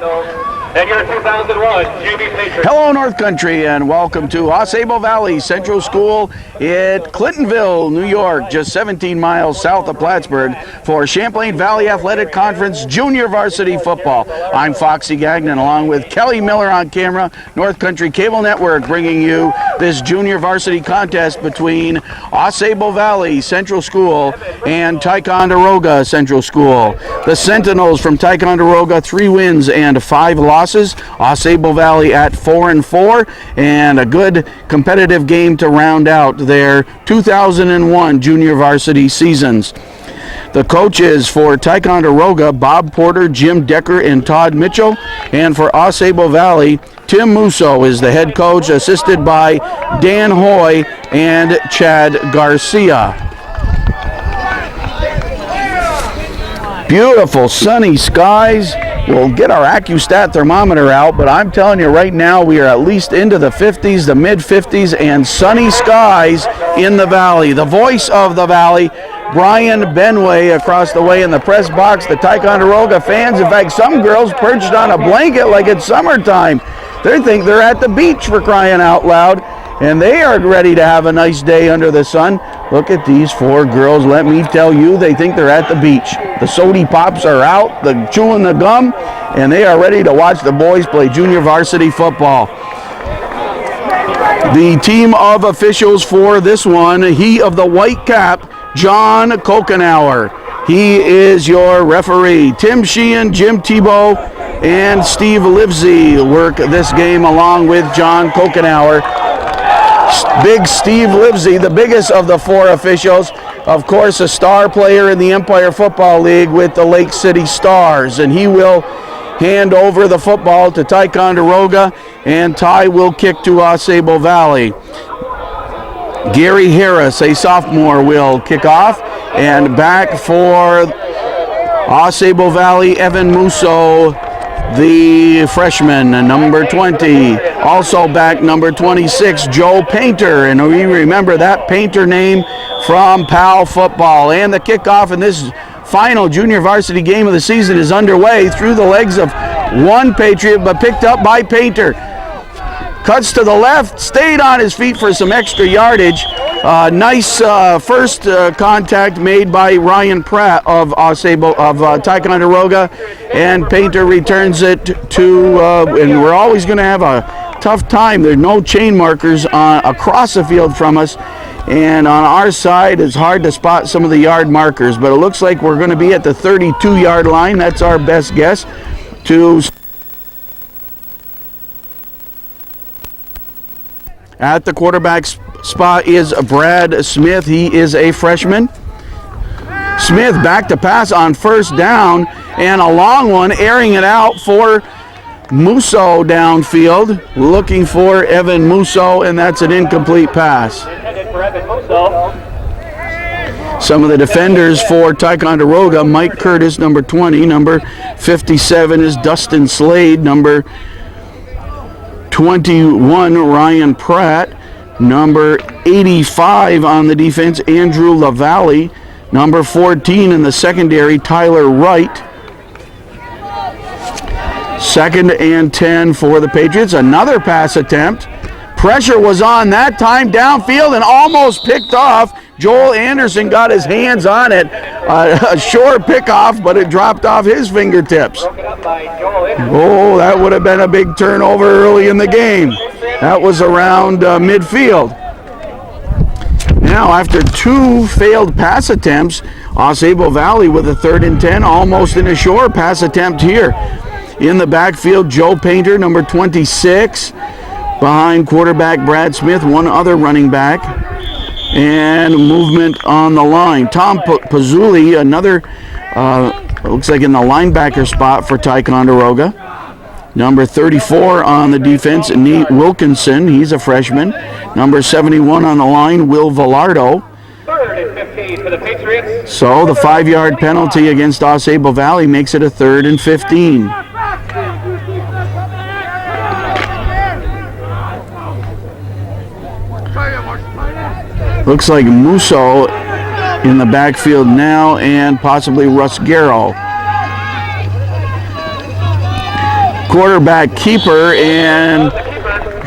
And your 2001 JV Patriots. Hello, North Country, and welcome to Osable Valley Central School at Clintonville, New York, just 17 miles south of Plattsburgh, for Champlain Valley Athletic Conference Junior Varsity Football. I'm Foxy Gagnon, along with Kelly Miller on camera, North Country Cable Network, bringing you this junior varsity contest between Osable Valley Central School and Ticonderoga Central School. The Sentinels from Ticonderoga, 3 wins and 5 losses. Osable Valley at 4-4, and a good competitive game to round out their 2001 junior varsity seasons. The coaches for Ticonderoga, Bob Porter, Jim Decker, and Todd Mitchell. And for Osable Valley, Tim Musso is the head coach, assisted by Dan Hoy and Chad Garcia. Beautiful sunny skies. We'll get our AccuStat thermometer out, but I'm telling you right now, we are at least into the 50s, the mid-50s, and sunny skies in the valley. The voice of the valley, Brian Benway, across the way in the press box. The Ticonderoga fans, in fact, some girls perched on a blanket like it's summertime. They think they're at the beach, for crying out loud, and they are ready to have a nice day under the sun. Look at these 4 girls. Let me tell you, they think they're at the beach. The sody pops are out, they're chewing the gum, and they are ready to watch the boys play junior varsity football. The team of officials for this one, he of the white cap, John Kokenauer. He is your referee. Tim Sheehan, Jim Tebow, and Steve Livesey work this game along with John Kokenauer. Big Steve Livesey, the biggest of the 4 officials, of course a star player in the Empire Football League with the Lake City Stars, and he will hand over the football to Ticonderoga, and Ty will kick to Osable Valley. Gary Harris, a sophomore, will kick off, and back for Osable Valley, Evan Musso, the freshman, number 20. Also back, number 26, Joe Painter, and we remember that Painter name from PAL football. And the kickoff in this final junior varsity game of the season is underway through the legs of one Patriot, but picked up by Painter. Cuts to the left, stayed on his feet for some extra yardage. Nice first contact made by Ryan Pratt of Ticonderoga, and Painter returns it to, and we're always going to have a tough time. There's no chain markers across the field from us, and on our side it's hard to spot some of the yard markers, but it looks like we're going to be at the 32-yard line. That's our best guess. At the quarterback spot is Brad Smith. He is a freshman. Smith back to pass on first down, and a long one, airing it out for Musso downfield, looking for Evan Musso, and that's an incomplete pass. Some of the defenders for Ticonderoga, Mike Curtis, number 20, number 57 is Dustin Slade, number 21, Ryan Pratt, number 85 on the defense, Andrew LaValle, number 14 in the secondary, Tyler Wright. 2nd and 10 for the Patriots. Another pass attempt. Pressure was on that time downfield and almost picked off. Joel Anderson got his hands on it. A short pickoff, but it dropped off his fingertips. Oh, that would have been a big turnover early in the game. That was around midfield. Now, after 2 failed pass attempts, Osable Valley with a 3rd and 10, almost in a short pass attempt here. In the backfield, Joe Painter, number 26. Behind quarterback Brad Smith, one other running back. And movement on the line. Tom Pazzulli, another, looks like in the linebacker spot for Ticonderoga. Number 34 on the defense, Nate Wilkinson. He's a freshman. Number 71 on the line, Will Villardo. 3rd and 15 for the Patriots. So the 5-yard penalty against Osable Valley makes it a 3rd and 15. Looks like Musso in the backfield now, and possibly Russ Garrow. quarterback keeper, and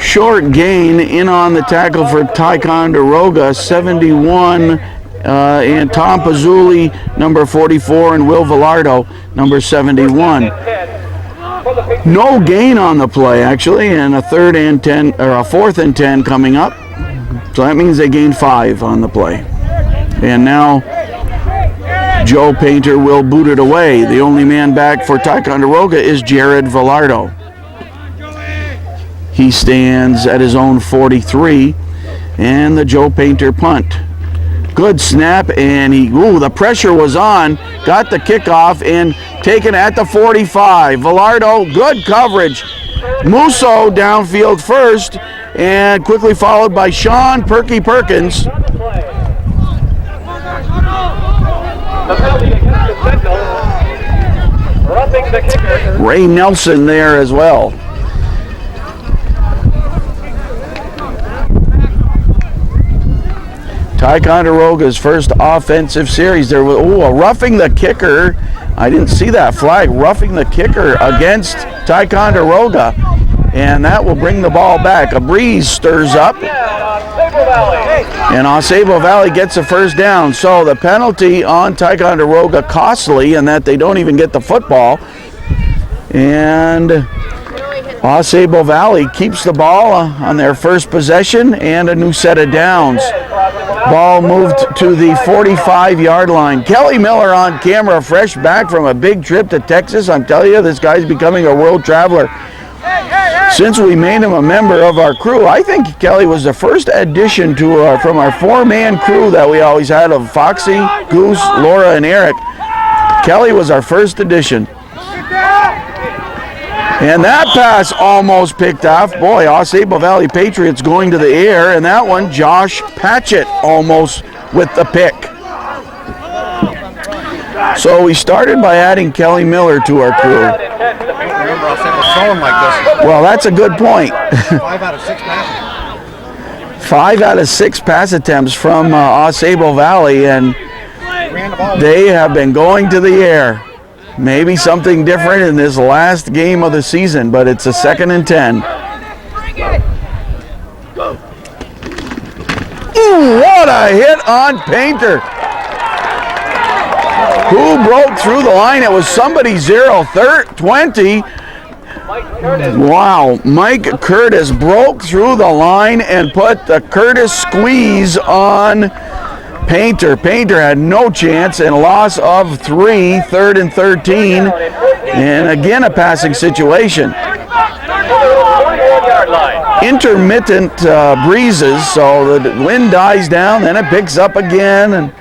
short gain in on the tackle for Ticonderoga, 71, and Tom Pazzulli, number 44, and Will Villardo, number 71. No gain on the play, actually, and a 4th and 10 coming up. So that means they gained 5 on the play. And now Joe Painter will boot it away. The only man back for Ticonderoga is Jared Villardo. He stands at his own 43, and the Joe Painter punt. Good snap, and the pressure was on, got the kickoff, and taken at the 45. Villardo, good coverage. Musso downfield first, and quickly followed by Sean Perky Perkins. Ray Nelson there as well. Ticonderoga's first offensive series. There was a roughing the kicker. I didn't see that flag. Roughing the kicker against Ticonderoga, and that will bring the ball back. A breeze stirs up, and Osable Valley gets a first down. So the penalty on Ticonderoga costly in that they don't even get the football, and Osable Valley keeps the ball on their first possession and a new set of downs. Ball moved to the 45-yard line. Kelly Miller on camera, fresh back from a big trip to Texas. I'm telling you, this guy's becoming a world traveler. Since we made him a member of our crew, I think Kelly was the first addition to from our 4-man crew that we always had of Foxy, Goose, Laura, and Eric. Kelly was our first addition. And that pass almost picked off. Boy, Osable Valley Patriots going to the air, and that one, Josh Patchett almost with the pick. So we started by adding Kelly Miller to our crew. Well, that's a good point. 5 out of 6 passes. 5 out of 6 pass attempts from Osable Valley, and they have been going to the air. Maybe something different in this last game of the season, but it's a 2nd and 10. Ooh, what a hit on Painter. Who broke through the line? It was somebody 20. Wow, Mike Curtis broke through the line and put the Curtis squeeze on Painter. Painter had no chance, and a loss of 3, 3rd and 13, and again a passing situation. Intermittent breezes, so the wind dies down, then it picks up again, and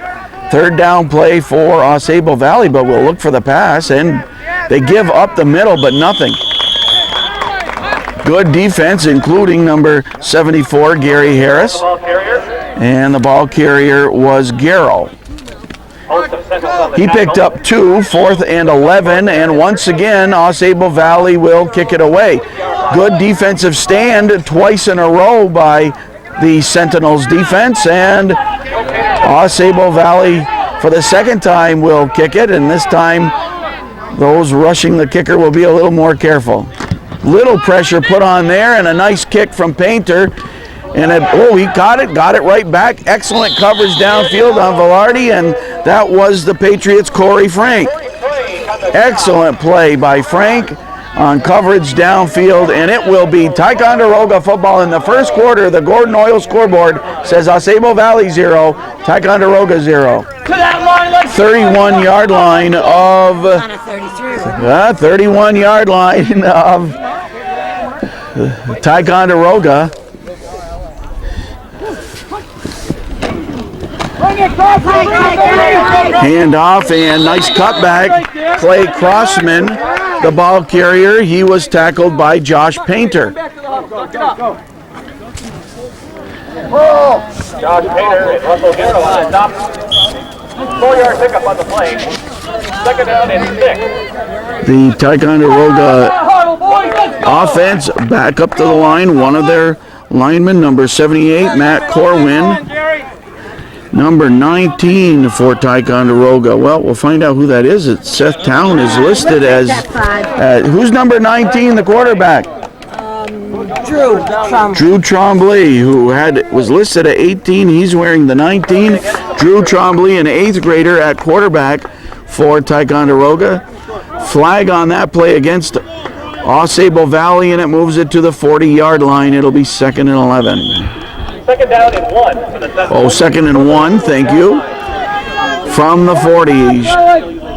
3rd down play for Osable Valley, but we'll look for the pass, and they give up the middle, but nothing. Good defense, including number 74, Gary Harris. And the ball carrier was Garrow. He picked up 2, 4th and 11, and once again, Osable Valley will kick it away. Good defensive stand twice in a row by the Sentinels defense, and Osable Valley for the 2nd time will kick it, and this time those rushing the kicker will be a little more careful. Little pressure put on there, and a nice kick from Painter. And he got it right back. Excellent coverage downfield on Velarde, and that was the Patriots' Corey Frank. Excellent play by Frank on coverage downfield, and it will be Ticonderoga football in the first quarter. The Gordon Oil scoreboard says Osable Valley 0, Ticonderoga 0. 31-yard line of 31-yard line of Ticonderoga. Hand off and nice cutback. Clay Crossman, the ball carrier. He was tackled by Josh Painter. Josh Painter and Russell Garrow on the top. 4-yard pickup on the play. 2nd down and 6. The Ticonderoga offense back up to the line. One of their linemen, number 78, Matt Corwin. Number 19 for Ticonderoga. Well, we'll find out who that is. It's Seth Town is listed as... who's number 19, the quarterback? Drew Trombley, who was listed at 18. He's wearing the 19. Drew Trombley, an 8th grader at quarterback for Ticonderoga. Flag on that play against AuSable Valley, and it moves it to the 40-yard line. It'll be 2nd and 11. Second down and 1 for the Sentinels. Oh, 2nd and 1, thank you. From the 40.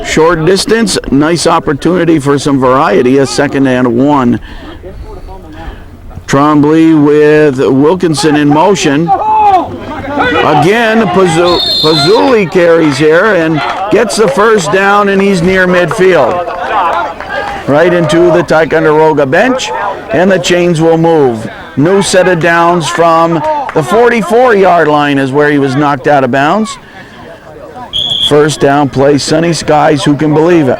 Short distance, nice opportunity for some variety, a 2nd and 1. Trombley with Wilkinson in motion. Again, Pazzulli carries here and gets the first down, and he's near midfield. Right into the Ticonderoga bench, and the chains will move. New set of downs from the 44-yard line is where he was knocked out of bounds. First down play, sunny skies, who can believe it?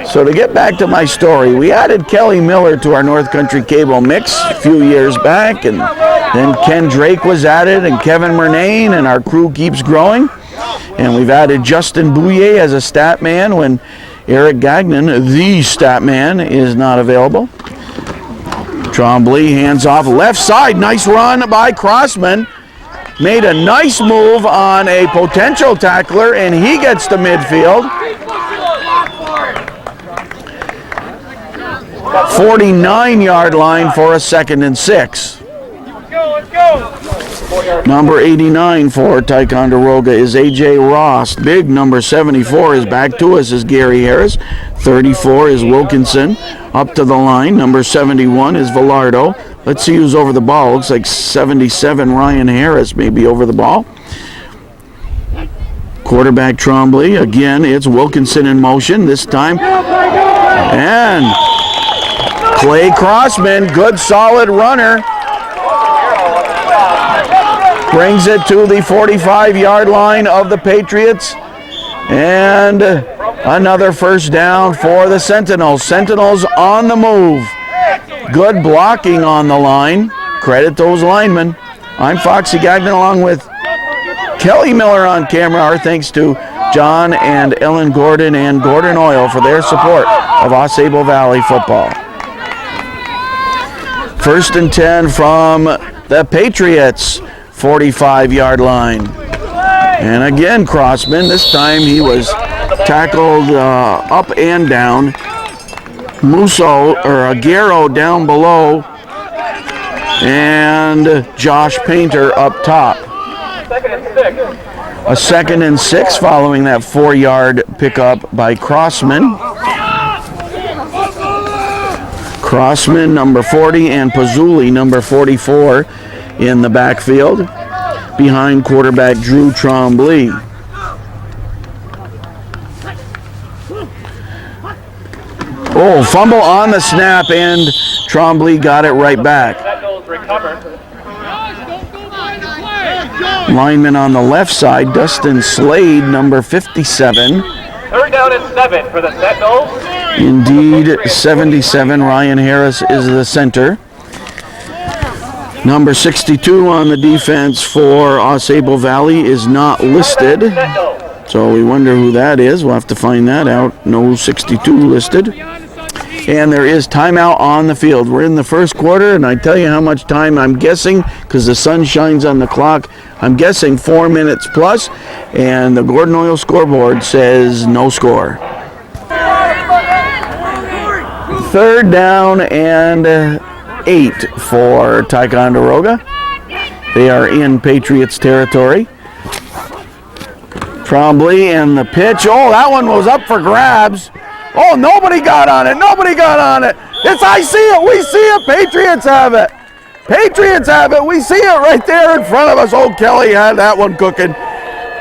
So to get back to my story, we added Kelly Miller to our North Country cable mix a few years back, and then Ken Drake was added, and Kevin Murnane, and our crew keeps growing. And we've added Justin Bouye as a stat man when Eric Gagnon, the stat man, is not available. Trombley hands off left side. Nice run by Crossman. Made a nice move on a potential tackler, and he gets to midfield. 49-yard line for a 2nd and 6. Number 89 for Ticonderoga is A.J. Ross. Big number 74 is back to us is Gary Harris. 34 is Wilkinson. Up to the line. Number 71 is Villardo. Let's see who's over the ball. Looks like 77 Ryan Harris may be over the ball. Quarterback Trombley. Again, it's Wilkinson in motion this time. And Clay Crossman, good solid runner. Brings it to the 45-yard line of the Patriots. And another first down for the Sentinels. Sentinels on the move. Good blocking on the line. Credit those linemen. I'm Foxy Gagnon along with Kelly Miller on camera. Our thanks to John and Ellen Gordon and Gordon Oil for their support of AuSable Valley football. 1st and 10 from the Patriots. 45-yard line. And again, Crossman, this time he was tackled up and down. Aguero down below. And Josh Painter up top. 2nd and 6. A 2nd and 6 following that 4-yard pickup by Crossman. Crossman, number 40, and Pazzulli, number 44. In the backfield, behind quarterback Drew Trombley. Oh, fumble on the snap, and Trombley got it right back. Lineman on the left side, Dustin Slade, number 57. 3rd down and 7 for the Sentinels. Indeed, 77, Ryan Harris is the center. Number 62 on the defense for AuSable Valley is not listed, so we wonder who that is. We'll have to find that out. No 62 listed. And there is timeout on the field. We're in the first quarter, and I tell you how much time I'm guessing, because the sun shines on the clock. I'm guessing 4 minutes plus, and the Gordon Oil scoreboard says no score. 3rd down and 8 for Ticonderoga. They are in Patriots territory. Trombley and the pitch. Oh, that one was up for grabs. Oh, nobody got on it. Nobody got on it. I see it. We see it. Patriots have it. Patriots have it. We see it right there in front of us. Oh, Kelly had that one cooking.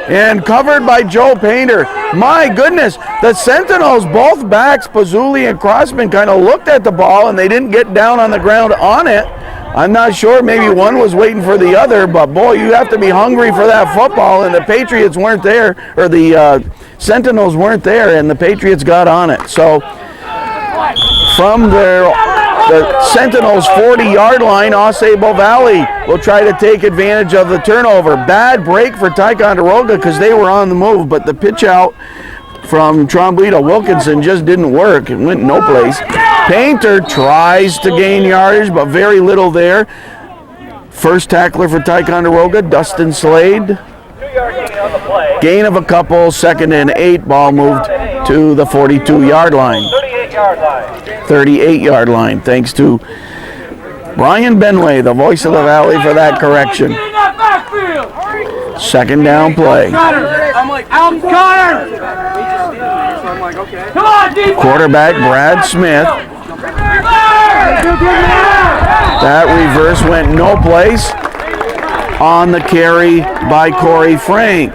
And covered by Joe Painter. My goodness, the Sentinels, both backs, Pazzulli and Crossman, kind of looked at the ball and they didn't get down on the ground on it. I'm not sure, maybe one was waiting for the other, but boy, you have to be hungry for that football, and the Patriots weren't there, or the Sentinels weren't there, and the Patriots got on it. So from their the Sentinels 40-yard line. Ausable Valley will try to take advantage of the turnover. Bad break for Ticonderoga because they were on the move, but the pitch out from Trombley to Wilkinson just didn't work. It went no place. Painter tries to gain yardage, but very little there. First tackler for Ticonderoga, Dustin Slade. 2 yard gain on the play. Gain of a couple, 2nd and 8. Ball moved to the 42-yard line. 38-yard line. 38-yard line, thanks to Brian Benway, the voice of the Valley, for that correction. 2nd down play. Quarterback Brad Smith. That reverse went no place on the carry by Corey Frank.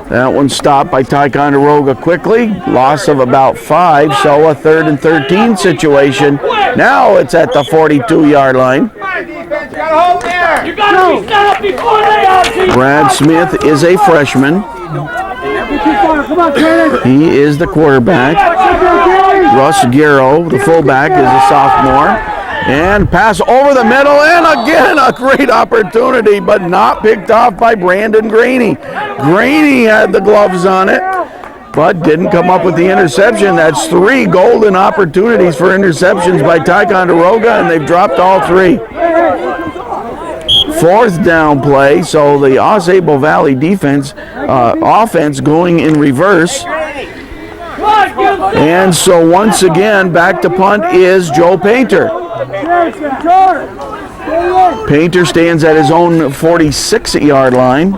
That one stopped by Ticonderoga quickly. Loss of about 5, so a 3rd and 13 situation. Now it's at the 42-yard line. Brad Smith is a freshman. He is the quarterback. Russ Guerrero, the fullback, is a sophomore. And pass over the middle, and again a great opportunity, but not picked off by Brandon Graney. Graney had the gloves on it, but didn't come up with the interception. That's 3 golden opportunities for interceptions by Ticonderoga, and they've dropped all 3. 4th down play, so the Ausable Valley offense going in reverse. And so once again, back to punt is Joe Painter. Painter stands at his own 46-yard line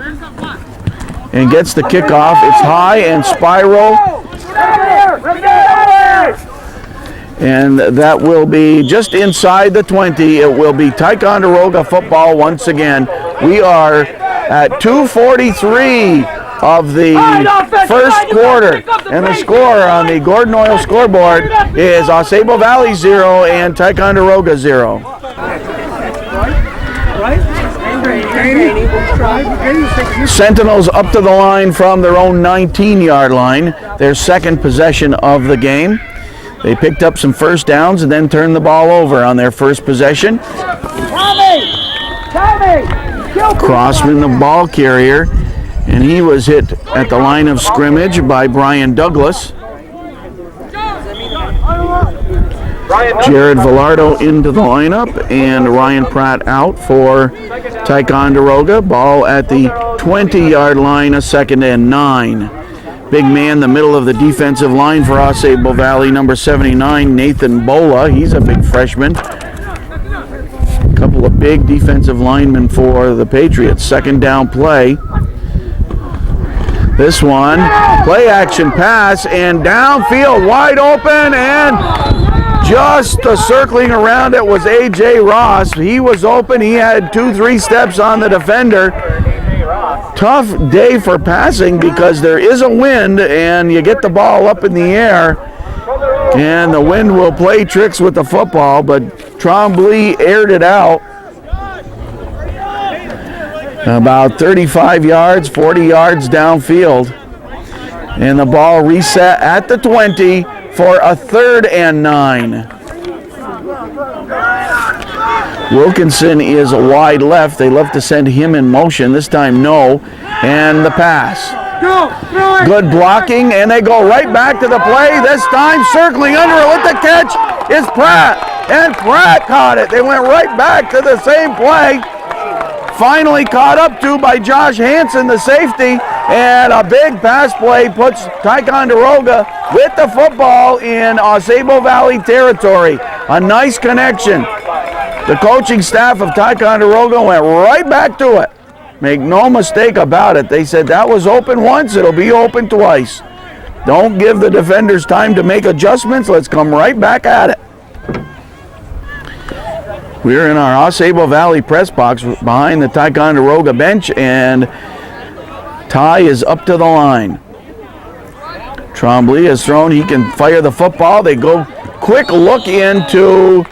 and gets the kickoff. It's high and spiral. And that will be just inside the 20. It will be Ticonderoga football once again. We are at 2:43 of the first quarter. And the score on the Gordon Oil scoreboard is Ausable Valley 0 and Ticonderoga 0. Sentinels up to the line from their own 19-yard line. Their 2nd possession of the game. They picked up some first downs and then turned the ball over on their first possession. Crossman, the ball carrier, and he was hit at the line of scrimmage by Brian Douglas. Jared Villardo into the lineup, and Ryan Pratt out for Ticonderoga. Ball at the 20-yard line, a 2nd and 9. Big man, the middle of the defensive line for Ausable Valley, number 79, Nathan Bola. He's a big freshman. A couple of big defensive linemen for the Patriots. 2nd down play. This one, play action pass, and downfield wide open, and just circling around it was A.J. Ross. He was open. He had 2-3 steps on the defender. Tough day for passing because there is a wind and you get the ball up in the air and the wind will play tricks with the football, but Trombley aired it out about 35 yards, 40 yards downfield, and the ball reset at the 20 for a 3rd and 9. Wilkinson is wide left. They love to send him in motion. This time, no. And the pass. Good blocking, and they go right back to the play. This time, circling under it with the catch is Pratt. And Pratt caught it. They went right back to the same play. Finally caught up to by Josh Hansen, the safety. And a big pass play puts Ticonderoga with the football in Ausable Valley territory. A nice connection. The coaching staff of Ticonderoga went right back to it. Make no mistake about it. They said that was open once, it'll be open twice. Don't give the defenders time to make adjustments. Let's come right back at it. We're in our Ausable Valley press box behind the Ticonderoga bench, and Ty is up to the line. Trombley has thrown. He can fire the football. They go quick look into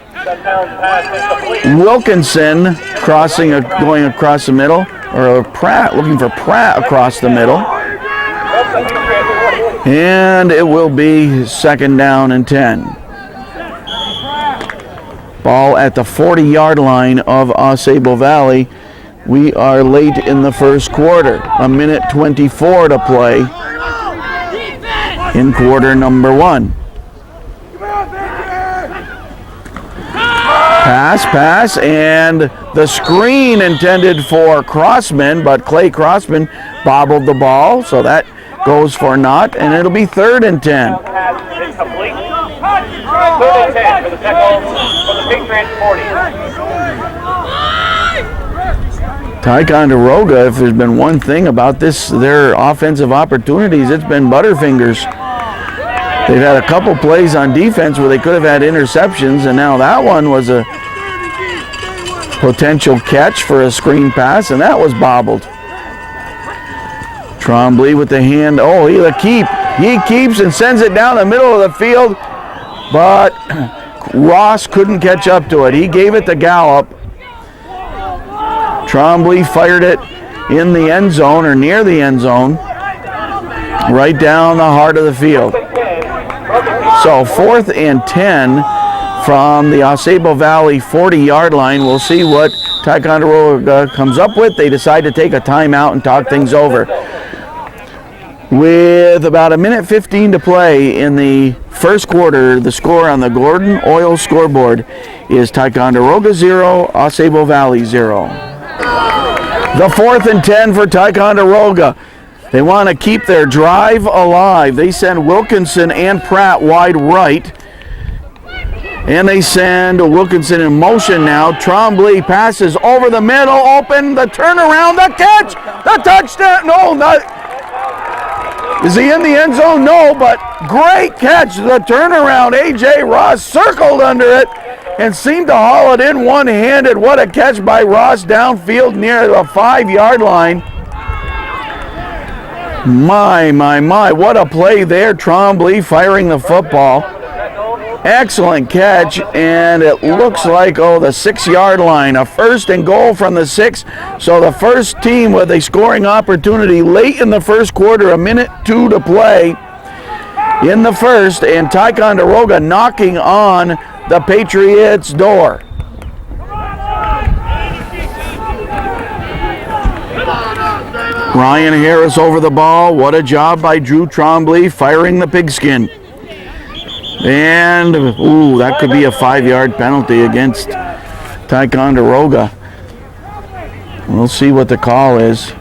Wilkinson going across the middle, or Pratt, looking for Pratt across the middle. And it will be 2nd down and 10. Ball at the 40-yard line of Osable Valley. We are late in the first quarter. A minute 24 to play in quarter number 1. Pass, and the screen intended for Crossman, but Clay Crossman bobbled the ball, so that goes for naught, and it'll be 3rd and 10. Incomplete. 3rd and 10 for the tackle for the Patriots 40. Ticonderoga, if there's been one thing about their offensive opportunities, it's been Butterfingers. They've had a couple plays on defense where they could have had interceptions, and now that one was a potential catch for a screen pass, and that was bobbled. Trombley with the hand. Oh, he keeps and sends it down the middle of the field, but Ross couldn't catch up to it. He gave it to Gallup. Trombley fired it in the end zone, or near the end zone, right down the heart of the field. So 4th and 10 from the Osable Valley 40-yard line. We'll see what Ticonderoga comes up with. They decide to take a timeout and talk things over. With about a minute 15 to play in the first quarter, the score on the Gordon Oil scoreboard is Ticonderoga 0, Osable Valley 0. The 4th and 10 for Ticonderoga. They want to keep their drive alive. They send Wilkinson and Pratt wide right. And they send Wilkinson in motion now. Trombley passes over the middle, open, the turnaround, the catch, the touchdown. No, not. Is he in the end zone? No, but great catch, the turnaround. A.J. Ross circled under it and seemed to haul it in one-handed. What a catch by Ross downfield near the 5-yard line. My, what a play there. Trombley firing the football. Excellent catch, and it looks like, the 6-yard line. A 1st and goal from the 6. So the first team with a scoring opportunity late in the first quarter, a minute 2 to play in the first, and Ticonderoga knocking on the Patriots' door. Ryan Harris over the ball. What a job by Drew Trombley firing the pigskin. And, that could be a 5-yard penalty against Ticonderoga. We'll see what the call is.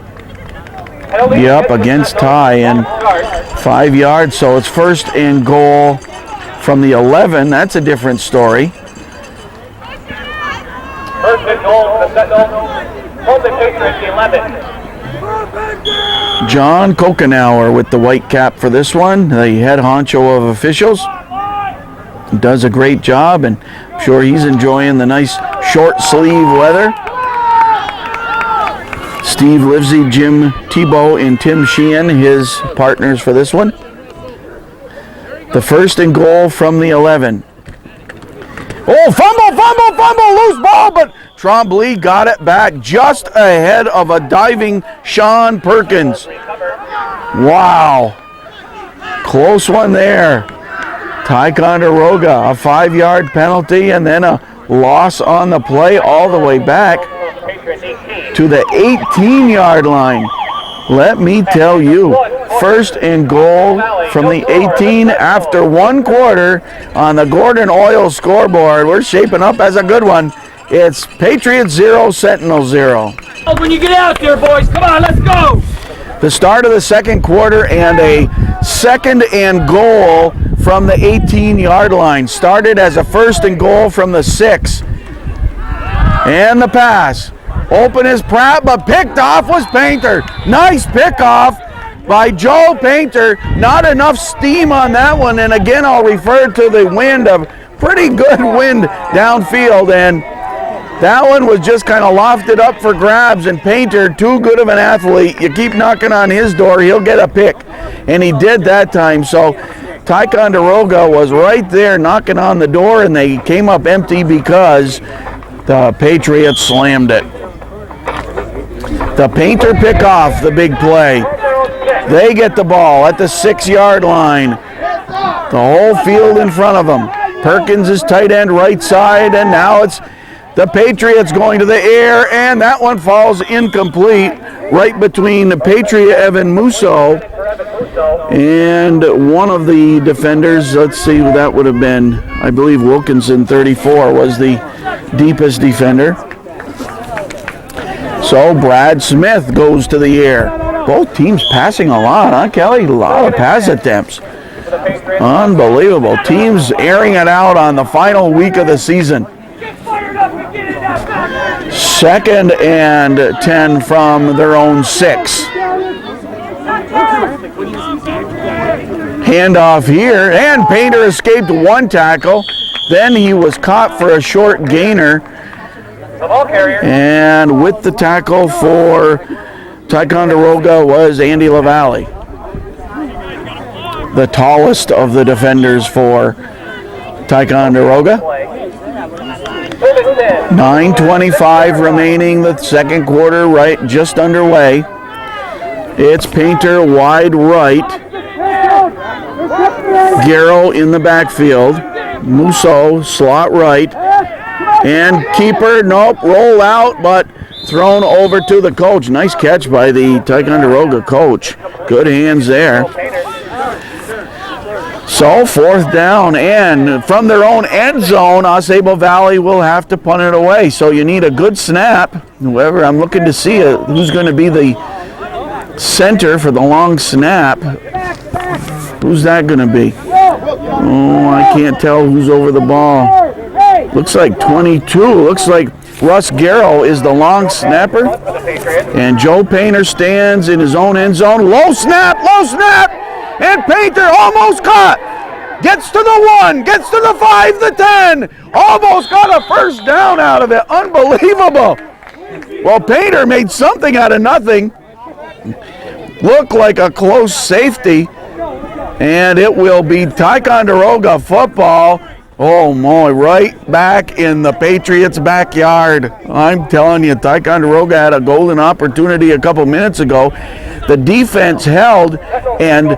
Yep, against Ty, and 5 yards, so it's 1st and goal from the 11. That's a different story. 1st and goal for the Sentinel. Hold the Patriots 11. John Kokenauer with the white cap for this one, the head honcho of officials. Does a great job, and I'm sure he's enjoying the nice short sleeve weather. Steve Livesey, Jim Tebow, and Tim Sheehan, his partners for this one. The 1st and goal from the 11. Oh, fumble, loose ball, but Trombley got it back just ahead of a diving Sean Perkins. Wow. Close one there. Ticonderoga, a 5-yard penalty, and then a loss on the play all the way back to the 18-yard line. Let me tell you, 1st and goal from the 18 after 1 quarter on the Gordon Oil scoreboard. We're shaping up as a good one. It's Patriots 0, Sentinel 0. When you get out there, boys, come on, let's go. The start of the second quarter, and a 2nd and goal from the 18-yard line. Started as a 1st and goal from the 6. And the pass. Open is Pratt, but picked off was Painter. Nice pickoff by Joe Painter. Not enough steam on that one, and again I'll refer to the wind. A pretty good wind downfield, and that one was just kind of lofted up for grabs, and Painter, too good of an athlete. You keep knocking on his door, he'll get a pick, and he did that time. So Ticonderoga was right there knocking on the door, and they came up empty because the Patriots slammed it. The Painter pick off the big play. They get the ball at the 6-yard line. The whole field in front of them. Perkins is tight end right side, and now it's the Patriots going to the air, and that one falls incomplete right between the Patriot Evan Musso and one of the defenders. Let's see who that would have been. I believe Wilkinson, 34, was the deepest defender. So Brad Smith goes to the air. Both teams passing a lot, huh, Kelly? A lot of pass attempts. Unbelievable. Teams airing it out on the final week of the season. 2nd and 10 from their own 6. Handoff here, and Painter escaped one tackle. Then he was caught for a short gainer. And with the tackle for Ticonderoga was Andy LaValle, the tallest of the defenders for Ticonderoga. 9:25 remaining, the second quarter right just underway. It's Painter wide right, Garrow in the backfield, Musso slot right, and keeper, nope, roll out, but thrown over to the coach. Nice catch by the Ticonderoga coach. Good hands there. So 4th down, and from their own end zone, Osable Valley will have to punt it away. So you need a good snap. However, I'm looking to see who's going to be the center for the long snap. Who's that going to be? Oh, I can't tell who's over the ball. Looks like 22. Looks like Russ Garrow is the long snapper. And Joe Painter stands in his own end zone. Low snap, and Painter almost caught. Gets to the 1, gets to the 5, the 10. Almost got a first down out of it. Unbelievable. Well, Painter made something out of nothing. Looked like a close safety. And it will be Ticonderoga football. Oh, my, right back in the Patriots' backyard. I'm telling you, Ticonderoga had a golden opportunity a couple minutes ago. The defense held, and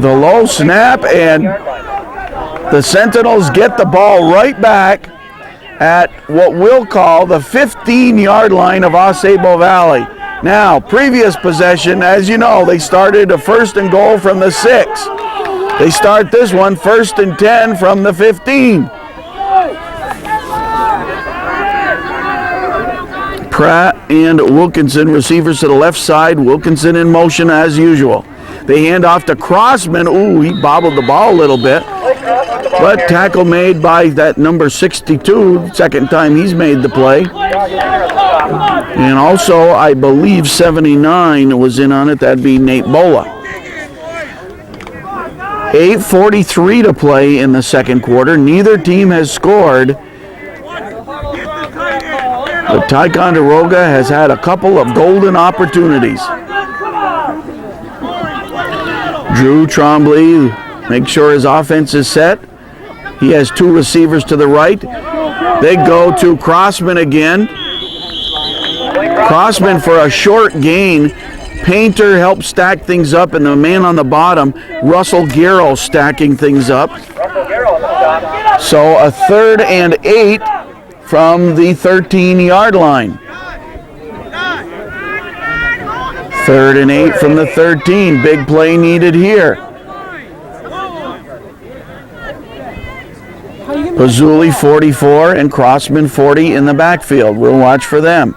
the low snap, and the Sentinels get the ball right back at what we'll call the 15-yard line of Osable Valley. Now, previous possession, as you know, they started a 1st and goal from the 6. They start this one 1st and 10 from the 15. Pratt and Wilkinson, receivers to the left side. Wilkinson in motion as usual. They hand off to Crossman. Ooh, he bobbled the ball a little bit. But tackle made by that number 62, second time he's made the play. And also, I believe 79 was in on it. That'd be Nate Bola. 8:43 to play in the second quarter. Neither team has scored. But Ticonderoga has had a couple of golden opportunities. Drew Trombley makes sure his offense is set. He has 2 receivers to the right. They go to Crossman again. Crossman for a short gain. Painter helped stack things up, and the man on the bottom, Russell Garrow, stacking things up. So a 3rd and 8 from the 13-yard line. 3rd and 8 from the 13. Big play needed here. Pazzulli 44 and Crossman 40 in the backfield. We'll watch for them.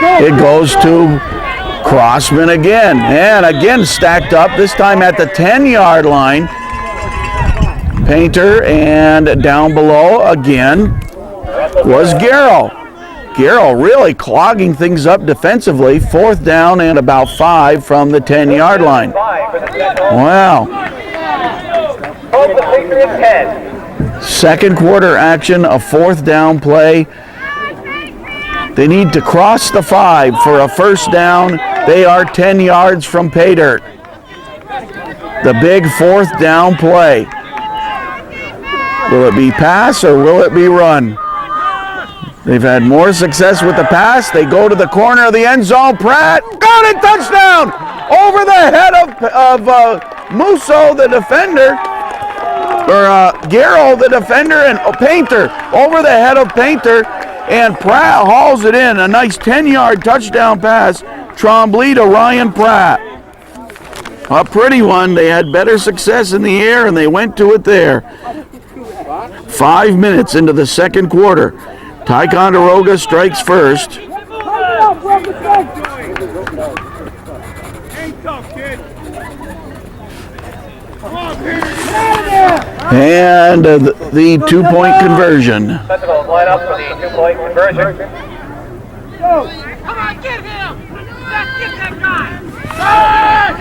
It goes to Crossman again, and again stacked up, this time at the 10-yard line. Painter, and down below again was Garrow. Garrow really clogging things up defensively. 4th down and about 5 from the 10-yard line. Wow. Second quarter action, a 4th down play. They need to cross the 5 for a first down. They are 10 yards from pay dirt. The big 4th down play. Will it be pass or will it be run? They've had more success with the pass. They go to the corner of the end zone. Pratt got it, touchdown! Over the head of Musso, the defender, or Garrow, the defender, and Painter over the head of Painter, and Pratt hauls it in. A nice 10-yard touchdown pass, Trombley to Ryan Pratt. A pretty one. They had better success in the air, and they went to it there. 5 minutes into the second quarter. Ticonderoga strikes first. And the two-point conversion. Sentinels line up for the two-point conversion. Come on, get him! Get that guy!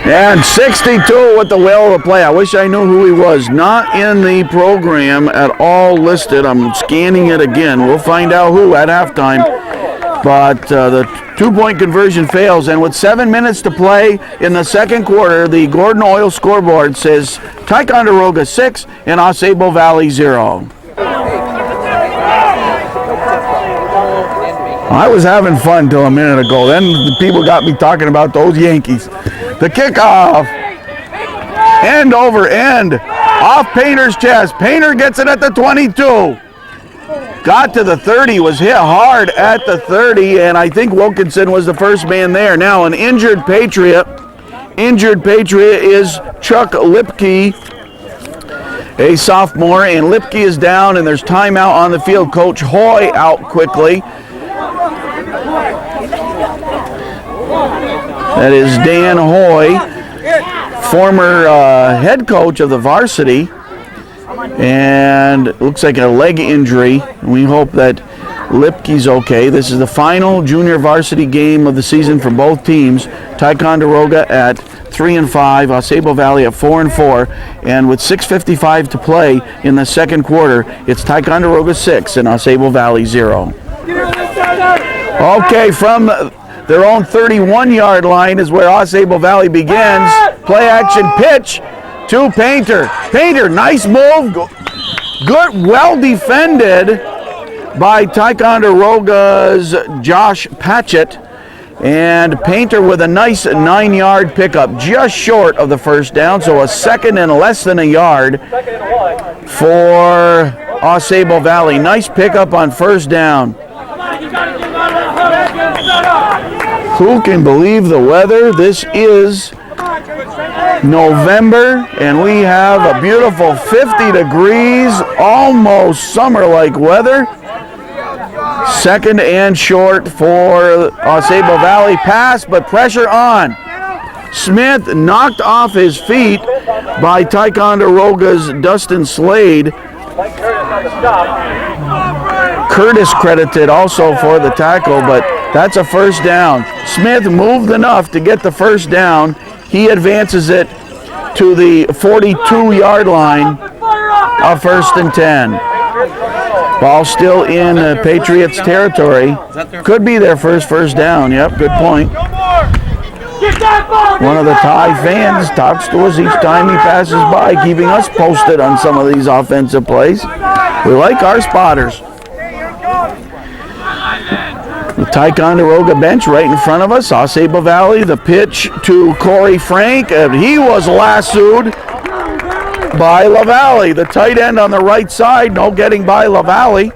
And 62 with the whale of the play. I wish I knew who he was. Not in the program at all listed. I'm scanning it again. We'll find out who at halftime. But the two-point conversion fails. And with 7 minutes to play in the second quarter, the Gordon Oil scoreboard says Ticonderoga 6 and Osable Valley 0. I was having fun till a minute ago. Then the people got me talking about those Yankees. The kickoff. End over end. Off Painter's chest. Painter gets it at the 22. Got to the 30. Was hit hard at the 30. And I think Wilkinson was the first man there. Now an injured Patriot. Injured Patriot is Chuck Lipke, a sophomore. And Lipke is down and there's timeout on the field. Coach Hoy out quickly. That is Dan Hoy, former head coach of the varsity, and it looks like a leg injury. We hope that Lipke's okay. This is the final junior varsity game of the season for both teams. Ticonderoga at 3-5, Osable Valley at 4-4, and with 6:55 to play in the second quarter, it's Ticonderoga 6 and Osable Valley 0. Okay, from their own 31-yard line is where Osable Valley begins. Play action pitch to Painter. Painter, nice move. Good, well defended by Ticonderoga's Josh Patchett. And Painter with a nice 9-yard pickup, just short of the first down. So a second and less than a yard for Osable Valley. Nice pickup on first down. Who can believe the weather? This is November, and we have a beautiful 50 degrees, almost summer-like weather. Second and short for Osable Valley. Pass, but pressure on. Smith knocked off his feet by Ticonderoga's Dustin Slade. Curtis credited also for the tackle, but that's a first down. Smith moved enough to get the first down. He advances it to the 42-yard line of 1st and 10. Ball still in Patriots territory. Could be their first down. Yep, good point. One of the Thai fans talks to us each time he passes by, keeping us posted on some of these offensive plays. We like our spotters. The Ticonderoga bench right in front of us. Osable Valley, the pitch to Corey Frank, and he was lassoed by LaValle. The tight end on the right side, no getting by LaValle.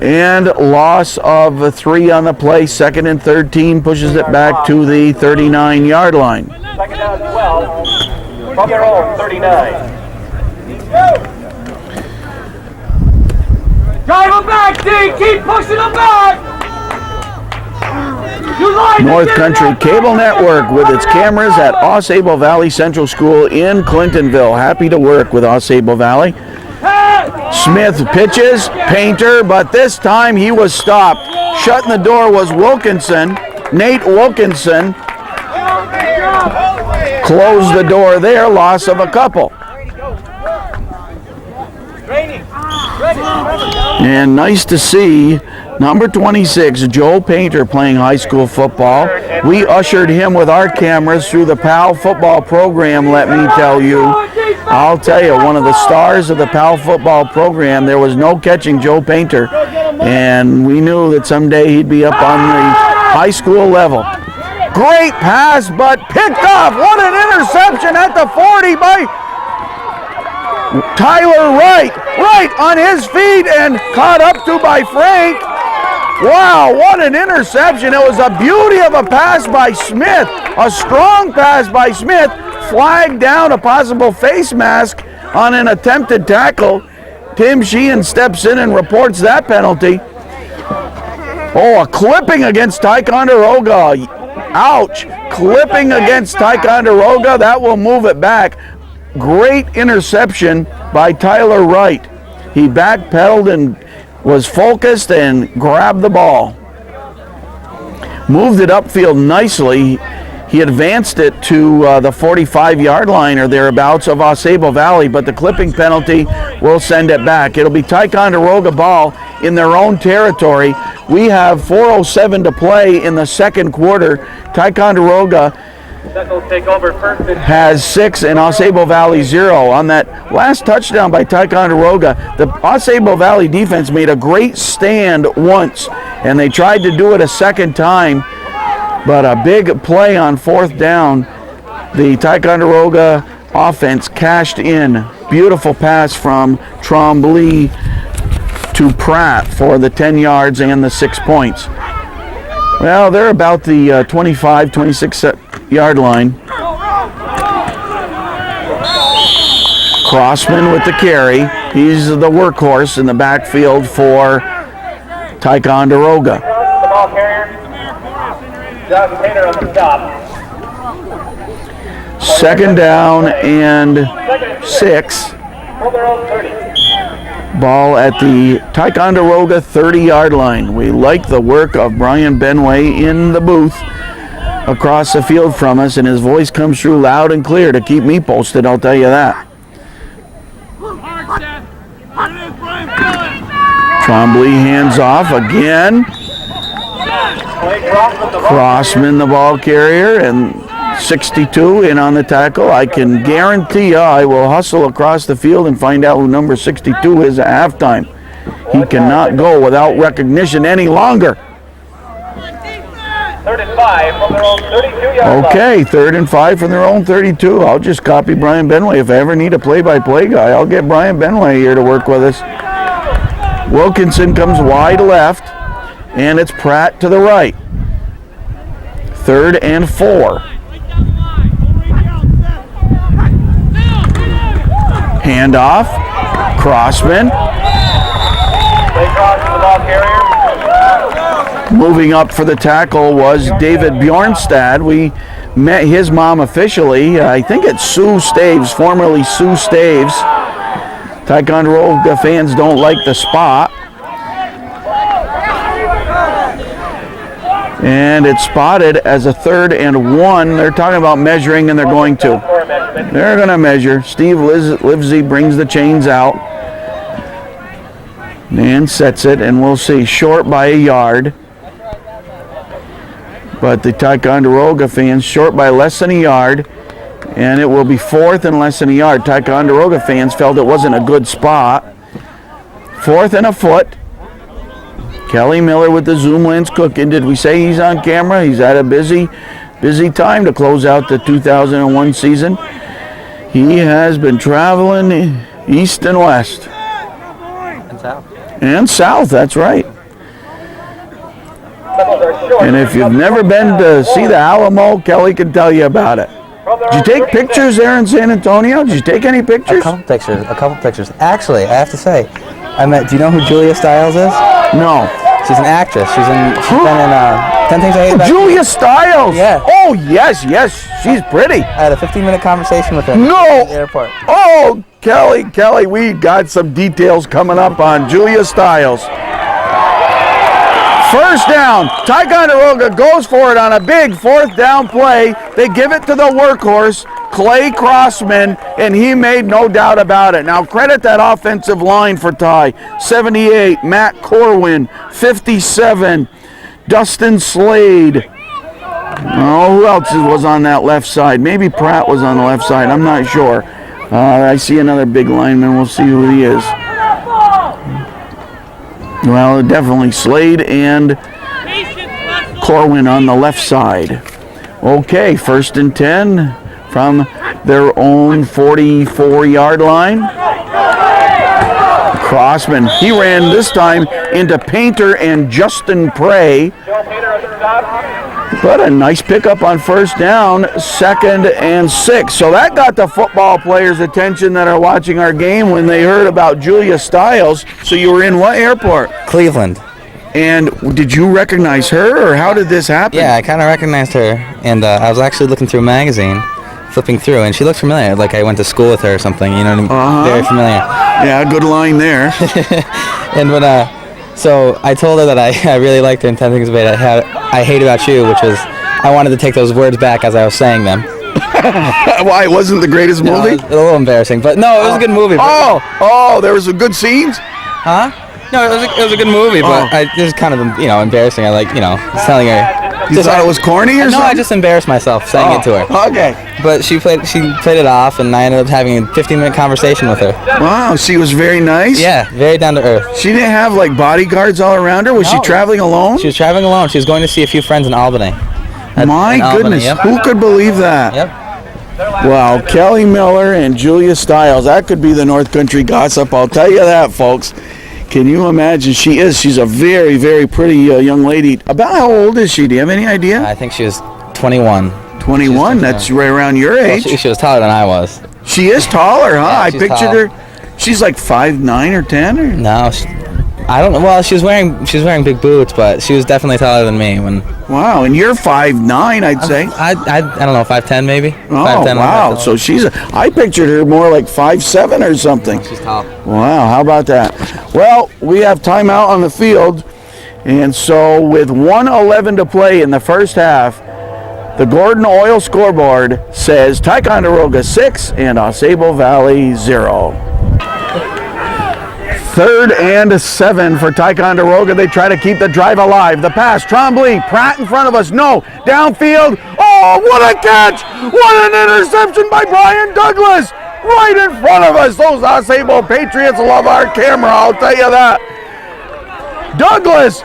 And loss of 3 on the play. 2nd and 13 pushes it back to the 39-yard line. 2nd down 12 from your own 39. Drive him back, D! Keep pushing him back! North Country Cable Network with its cameras at Osable Valley Central School in Clintonville. Happy to work with Osable Valley. Smith pitches, Painter, but this time he was stopped. Shutting the door was Wilkinson. Nate Wilkinson closed the door there, loss of a couple. And nice to see number 26, Joe Painter, playing high school football. We ushered him with our cameras through the PAL football program, let me tell you. I'll tell you, one of the stars of the PAL football program, there was no catching Joe Painter. And we knew that someday he'd be up on the high school level. Great pass, but picked off. What an interception at the 40 by Tyler Wright. Right on his feet and caught up to by Frank. Wow, what an interception. It was a beauty of a pass by Smith. A strong pass by Smith. Flagged down, a possible face mask on an attempted tackle. Tim Sheehan steps in and reports that penalty. Oh, a clipping against Ticonderoga. Ouch. Clipping against Ticonderoga. That will move it back. Great interception by Tyler Wright. He backpedaled and was focused and grabbed the ball. Moved it upfield nicely. He advanced it to the 45-yard line or thereabouts of Osable Valley, but the clipping penalty will send it back. It'll be Ticonderoga ball in their own territory. We have 4:07 to play in the second quarter. Ticonderoga has 6 and Osable Valley 0. On that last touchdown by Ticonderoga, the Osable Valley defense made a great stand once, and they tried to do it a second time, but a big play on 4th down. The Ticonderoga offense cashed in. Beautiful pass from Trombley to Pratt for the 10 yards and the 6 points. Well, they're about the 25, 26-yard line. Crossman with the carry. He's the workhorse in the backfield for Ticonderoga. The ball carrier, John Taylor on the stop. Second down and 6. From their own 30. Ball at the Ticonderoga 30-yard line. We like the work of Brian Benway in the booth across the field from us, and his voice comes through loud and clear to keep me posted, I'll tell you that. Trombley hands off again. Crossman the ball carrier, and 62 in on the tackle. I can guarantee you I will hustle across the field and find out who number 62 is at halftime. He cannot go without recognition any longer. 3rd and 5 from their own 32-yard line. Okay, 3rd and 5 from their own 32. I'll just copy Brian Benway. If I ever need a play-by-play guy, I'll get Brian Benway here to work with us. Wilkinson comes wide left, and it's Pratt to the right. 3rd and 4. Handoff. Crossman. Play cross to the ball carrier. Moving up for the tackle was David Bjornstad. We met his mom officially. I think it's Sue Staves, formerly Sue Staves. Ticonderoga fans don't like the spot. And it's spotted as a 3rd and 1. They're talking about measuring, and they're going to. They're going to measure. Steve Livesey brings the chains out and sets it, and we'll see. Short by a yard. But the Ticonderoga fans short by less than a yard, and it will be 4th and less than a yard. Ticonderoga fans felt it wasn't a good spot. 4th and a foot. Kelly Miller with the zoom lens cooking. Did we say he's on camera? He's had a busy time to close out the 2001 season. He has been traveling east and west. And south. And south, that's right. And if you've never been to see the Alamo, Kelly can tell you about it. Did you take pictures there in San Antonio? Did you take any pictures? A couple pictures. Actually, I have to say, do you know who Julia Stiles is? No. She's an actress. She's been in 10 Things I Hate About You. Julia Stiles. Yeah. Oh, yes. She's pretty. I had a 15-minute conversation with her No. at the airport. Oh, Kelly, we got some details coming up on Julia Stiles. First down. Ticonderoga goes for it on a big 4th down play. They give it to the workhorse, Clay Crossman, and he made no doubt about it. Now credit that offensive line for Ty. 78, Matt Corwin. 57, Dustin Slade. Oh, who else was on that left side? Maybe Pratt was on the left side. I'm not sure. I see another big lineman. We'll see who he is. Well, definitely Slade and Corwin on the left side. Okay, 1st and 10 from their own 44-yard line. Crossman, he ran this time into Painter and Justin Prey. But a nice pickup on 1st down, 2nd and 6. So that got the football players' attention that are watching our game when they heard about Julia Stiles. So you were in what airport? Cleveland. And did you recognize her, or how did this happen? Yeah, I kind of recognized her, and I was actually looking through a magazine, flipping through, and she looked familiar, like I went to school with her or something, you know what I mean? Very familiar. Yeah, good line there. And when so I told her that I really liked her in 10 Things I Hate About You, which was, I wanted to take those words back as I was saying them. Why, it wasn't the greatest movie? It was a little embarrassing, but no, it was a good movie. There was some good scenes? Huh? No, it was a good movie, but it was kind of, embarrassing. I telling her. You thought it was corny or something? No, I just embarrassed myself saying it to her. Okay. But she played it off, and I ended up having a 15-minute conversation with her. Wow, she was very nice? Yeah, very down to earth. She didn't have, bodyguards all around her? Was she traveling alone? She was traveling alone. She was going to see a few friends in Albany. My goodness, yep. Who could believe that? Yep. Wow, Kelly Miller and Julia Stiles. That could be the North Country gossip, I'll tell you that, folks. Can you imagine? She's a very, very pretty young lady. About how old is she? Do you have any idea? I think she was 21. 21? That's right around your age. Well, she was taller than I was. She is taller, huh? Yeah, I she's pictured tall. her. She's like 5'9" or 10? Or? No, I don't know. Well, she was wearing big boots, but she was definitely taller than me. Wow, and you're 5'9", I'd say. I don't know, 5'10" maybe. Oh, 5'10", wow. So I pictured her more like 5'7" or something. She's tall. Wow, how about that? Well, we have timeout on the field, and so with 1:11 to play in the first half, the Gordon Oil scoreboard says Ticonderoga 6 and Osable Valley 0. 3rd and 7 for Ticonderoga. They try to keep the drive alive. The pass, Trombley, Pratt in front of us. No, downfield. Oh, what a catch! What an interception by Brian Douglas! Right in front of us. Those Osable Patriots love our camera, I'll tell you that. Douglas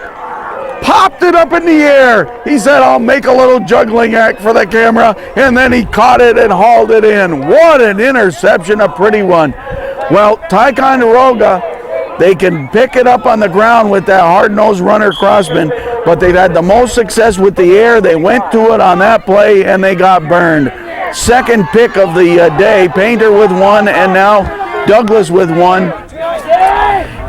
popped it up in the air. He said, I'll make a little juggling act for the camera, and then he caught it and hauled it in. What an interception, a pretty one. Well, Ticonderoga, they can pick it up on the ground with that hard-nosed runner Crossman, but they've had the most success with the air. They went to it on that play, and they got burned. Second pick of the day, Painter with one, and now Douglas with one.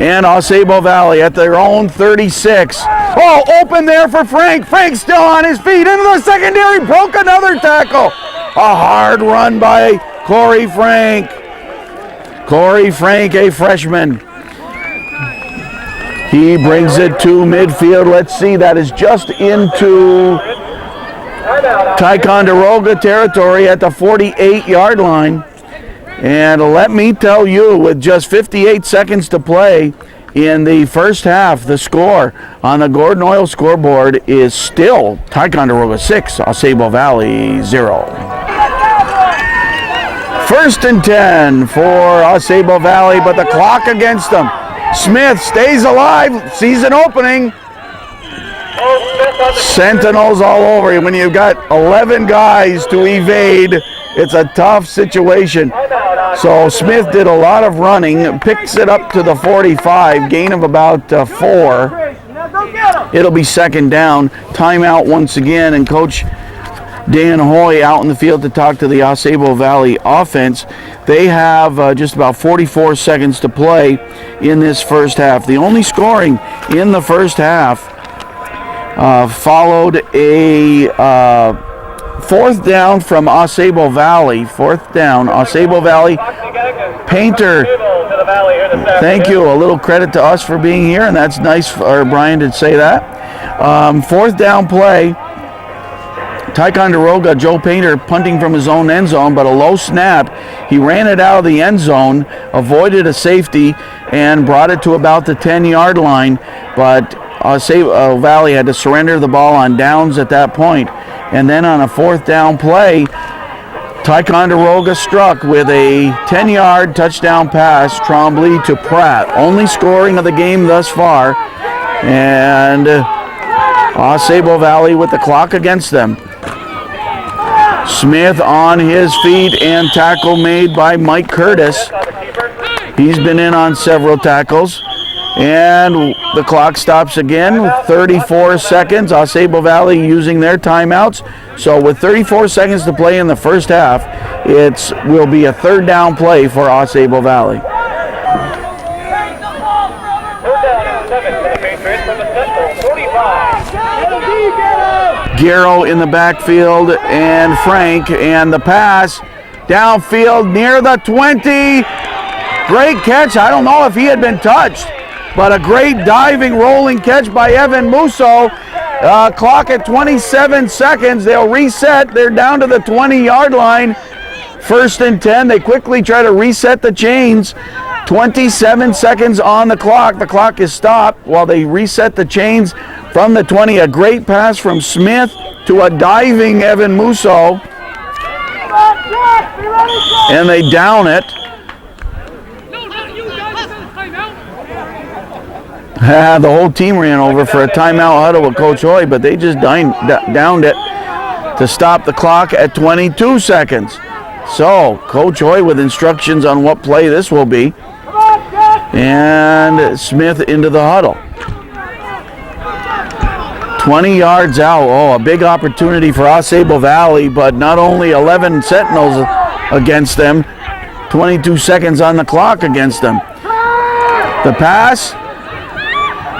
And Osable Valley at their own 36. Oh, open there for Frank. Frank's still on his feet. Into the secondary, broke another tackle. A hard run by Corey Frank. Corey Frank, a freshman. He brings it to midfield. Let's see, that is just into Ticonderoga territory at the 48-yard line. And let me tell you, with just 58 seconds to play in the first half, the score on the Gordon Oil scoreboard is still Ticonderoga 6, Osable Valley 0. 1st and 10 for Osable Valley, but the clock against them. Smith stays alive, season opening. Sentinels all over. When you've got 11 guys to evade, it's a tough situation. So Smith did a lot of running, picks it up to the 45, gain of about 4. It'll be 2nd down. Timeout once again, and Coach Dan Hoy out in the field to talk to the Osable Valley offense. They have just about 44 seconds to play in this first half. The only scoring in the first half followed a 4th down from Osable Valley. 4th down, Osable Valley. Painter, thank you. A little credit to us for being here, and that's nice for Brian to say that. 4th down play. Ticonderoga, Joe Painter punting from his own end zone, but a low snap. He ran it out of the end zone, avoided a safety, and brought it to about the 10-yard line. But Osable Valley had to surrender the ball on downs at that point. And then on a 4th down play, Ticonderoga struck with a 10-yard touchdown pass, Trombley to Pratt. Only scoring of the game thus far. And Osable Valley with the clock against them. Smith on his feet, and tackle made by Mike Curtis. He's been in on several tackles. And the clock stops again. 34 seconds. Osable Valley using their timeouts. So with 34 seconds to play in the first half, it will be a third down play for Osable Valley. Garrow in the backfield, and Frank, and the pass downfield near the 20. Great catch. I don't know if he had been touched, but a great diving, rolling catch by Evan Musso. Clock at 27 seconds. They'll reset. They're down to the 20-yard line. 1st and 10. They quickly try to reset the chains. 27 seconds on the clock. The clock is stopped while they reset the chains from the 20. A great pass from Smith to a diving Evan Musso. And they down it. The whole team ran over for a timeout huddle with Coach Hoy, but they just downed it to stop the clock at 22 seconds. So, Coach Hoy with instructions on what play this will be. And Smith into the huddle. 20 yards out. Oh, a big opportunity for Osable Valley, but not only 11 Sentinels against them, 22 seconds on the clock against them. The pass,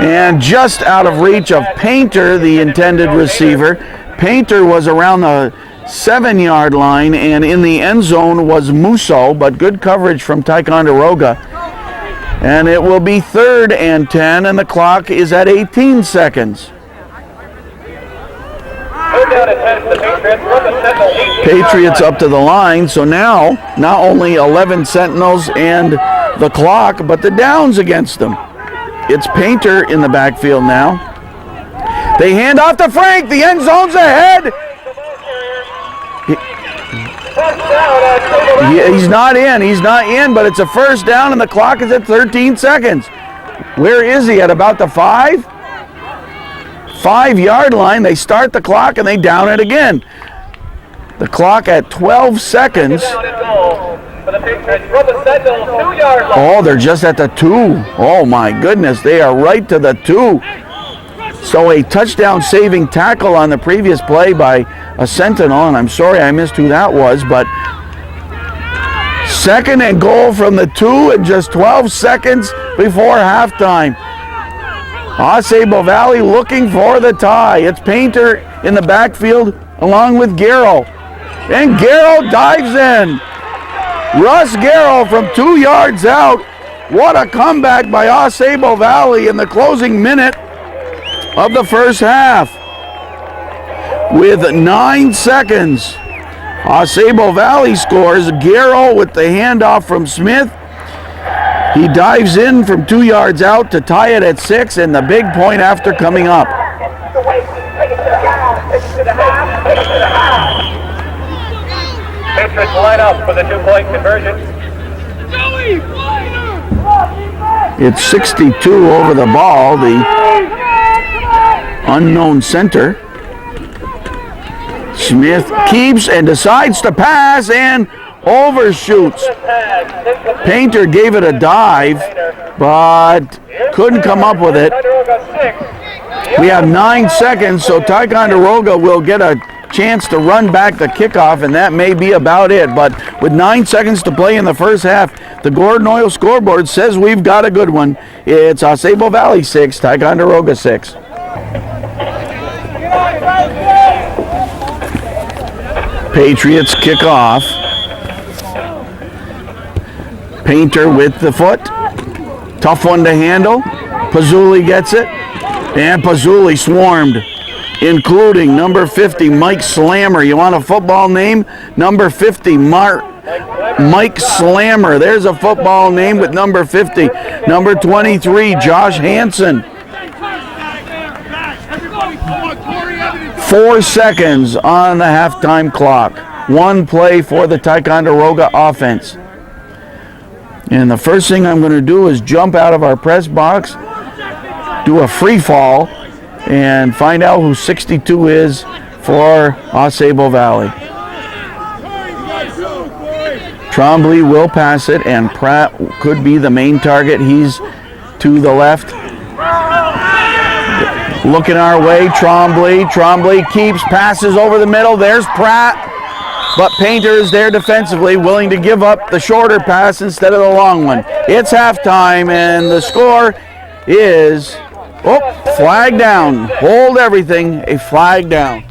and just out of reach of Painter, the intended receiver. Painter was around the 7-yard line, and in the end zone was Musso, but good coverage from Ticonderoga. And it will be 3rd and 10, and the clock is at 18 seconds. Patriots up to the line, so now not only 11 Sentinels and the clock, but the downs against them. It's Painter in the backfield now. They hand off to Frank. The end zone's ahead. He's not in, but it's a first down, and the clock is at 13 seconds. Where is he? At about the 5-yard line. They start the clock, and they down it again. The clock at 12 seconds. Oh, they're just at the 2. Oh, my goodness. They are right to the 2. So a touchdown-saving tackle on the previous play by a Sentinel, and I'm sorry I missed who that was, but 2nd and goal from the 2 and just 12 seconds before halftime. Osable Valley looking for the tie. It's Painter in the backfield along with Garrow. And Garrow dives in. Russ Garrow from 2 yards out. What a comeback by Osable Valley in the closing minute of the first half. With 9 seconds, Osable Valley scores. Garrow with the handoff from Smith. He dives in from 2 yards out to tie it at 6, and the big point after coming up. Patriots line up for the 2-point conversion. It's 62 over the ball, the unknown center. Smith keeps and decides to pass and overshoots. Painter gave it a dive, but couldn't come up with it. We have 9 seconds, so Ticonderoga will get a chance to run back the kickoff, and that may be about it. But with 9 seconds to play in the first half, the Gordon Oil scoreboard says we've got a good one. It's Osable Valley 6, Ticonderoga 6. Patriots kick off. Painter with the foot. Tough one to handle. Pazzulli gets it. And Pazzulli swarmed, including number 50, Mike Slammer. You want a football name? Number 50, Mike Slammer. There's a football name with number 50. Number 23, Josh Hansen. 4 seconds on the halftime clock. 1 play for the Ticonderoga offense. And the first thing I'm going to do is jump out of our press box, do a free fall, and find out who 62 is for Osable Valley. Trombley will pass it, and Pratt could be the main target. He's to the left. Looking our way, Trombley. Trombley keeps, passes over the middle. There's Pratt. But Painter is there defensively, willing to give up the shorter pass instead of the long one. It's halftime, and the score is, flag down. Hold everything, a flag down.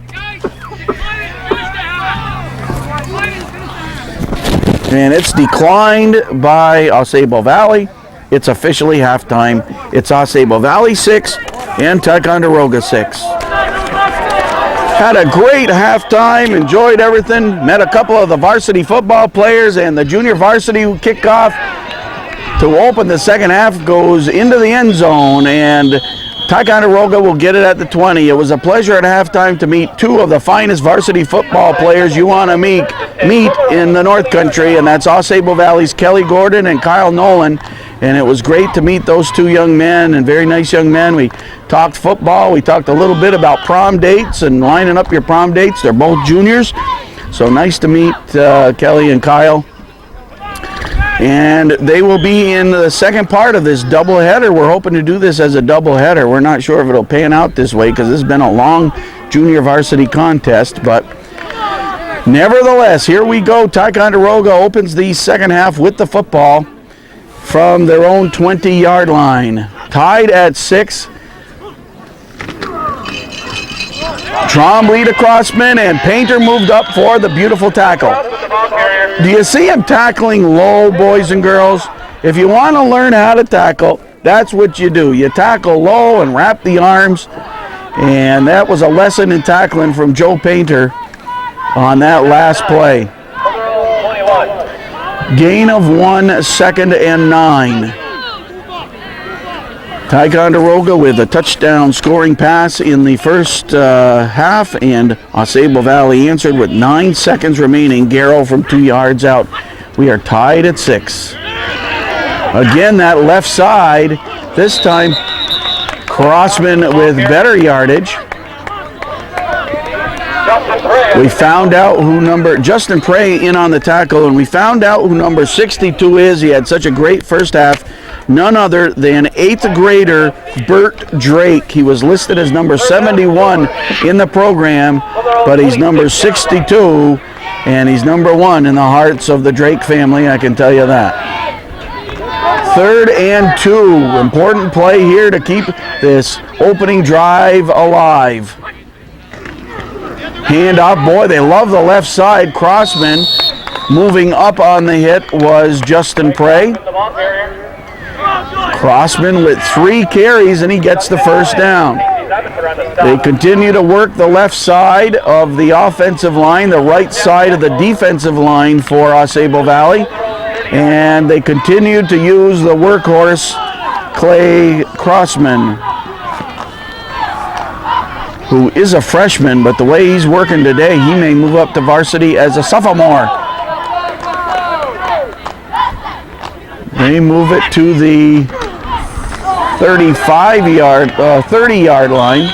And it's declined by Ausable Valley. It's officially halftime. It's Ausable Valley 6 and Ticonderoga 6. Had a great halftime, enjoyed everything, met a couple of the varsity football players, and the junior varsity kickoff to open the second half goes into the end zone, and Ticonderoga will get it at the 20. It was a pleasure at halftime to meet two of the finest varsity football players you want to meet in the North Country, and that's Ausable Valley's Kelly Gordon and Kyle Nolan. And it was great to meet those two young men, and very nice young men. We talked football. We talked a little bit about prom dates and lining up your prom dates. They're both juniors. So nice to meet Kelly and Kyle. And they will be in the second part of this doubleheader. We're hoping to do this as a doubleheader. We're not sure if it'll pan out this way because this has been a long junior varsity contest. But nevertheless, here we go. Ticonderoga opens the second half with the football from their own 20-yard line. Tied at 6. Trombley to Crossman, and Painter moved up for the beautiful tackle. Do you see him tackling low, boys and girls? If you want to learn how to tackle, that's what you do. You tackle low and wrap the arms, and that was a lesson in tackling from Joe Painter on that last play. Gain of 1, 2nd and 9. Ticonderoga with a touchdown scoring pass in the first half, and Ausable Valley answered with 9 seconds remaining. Garrow from 2 yards out. We are tied at 6. Again, that left side. This time, Crossman with better yardage. We found out who Justin Prey in on the tackle, and we found out who number 62 is. He had such a great first half. None other than 8th grader Bert Drake. He was listed as number 71 in the program, but he's number 62, and he's number 1 in the hearts of the Drake family, I can tell you that. 3rd and 2. Important play here to keep this opening drive alive. Hand off, boy, they love the left side. Crossman moving up on the hit was Justin Prey. Crossman with 3 carries, and he gets the first down. They continue to work the left side of the offensive line, the right side of the defensive line for Ausable Valley, and they continue to use the workhorse Clay Crossman, who is a freshman, but the way he's working today, he may move up to varsity as a sophomore. They move it to the 30-yard line.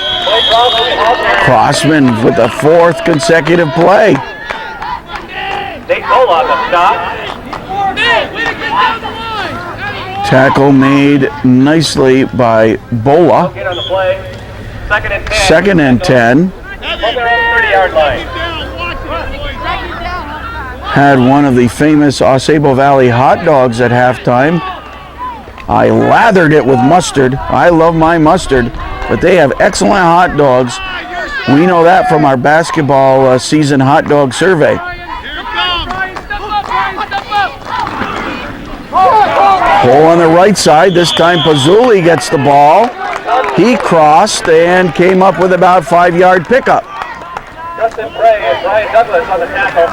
Crossman with a 4th consecutive play. Tackle made nicely by Bola. 2nd and 10. Had one of the famous Ausable Valley hot dogs at halftime. I lathered it with mustard. I love my mustard, but they have excellent hot dogs. We know that from our basketball season hot dog survey. Hole on the right side. This time Pazzulli gets the ball. He crossed and came up with about 5-yard pickup.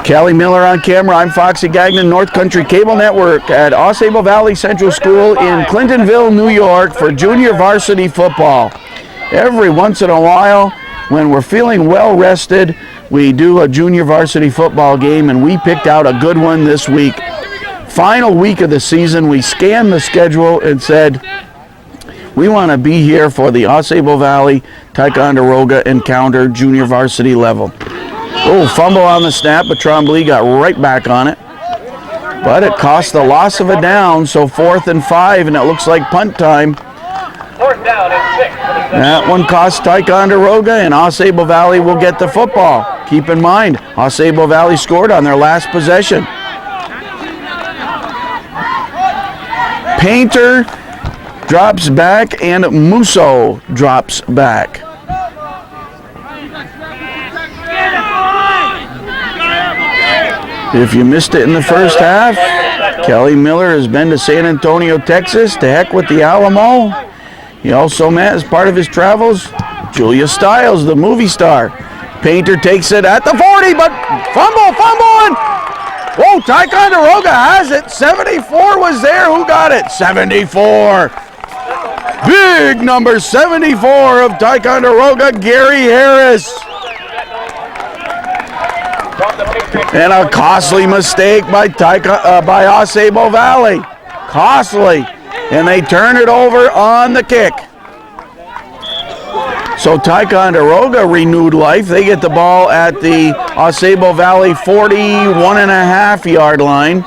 Kelly Miller on camera. I'm Foxy Gagnon, North Country Cable Network at Ausable Valley Central School in Clintonville, New York for junior varsity football. Every once in a while, when we're feeling well rested, we do a junior varsity football game, and we picked out a good one this week. Final week of the season, we scanned the schedule and said, we want to be here for the Ausable Valley Ticonderoga encounter junior varsity level. Oh, fumble on the snap, but Trombley got right back on it. but it cost the loss of a down, so 4th and 5, and it looks like punt time. 4th down and 6. That one cost Ticonderoga, and Osable Valley will get the football. Keep in mind, Osable Valley scored on their last possession. Painter drops back, and Musso drops back. If you missed it in the first half, Kelly Miller has been to San Antonio, Texas. To heck with the Alamo. He also met, as part of his travels, Julia Stiles, the movie star. Painter takes it at the 40, but fumble, and whoa, Ticonderoga has it. 74 was there. Who got it? 74. Big number 74 of Ticonderoga, Gary Harris. And a costly mistake by Osable Valley. Costly. And they turn it over on the kick. So Ticonderoga renewed life. They get the ball at the Osable Valley 41.5-yard line.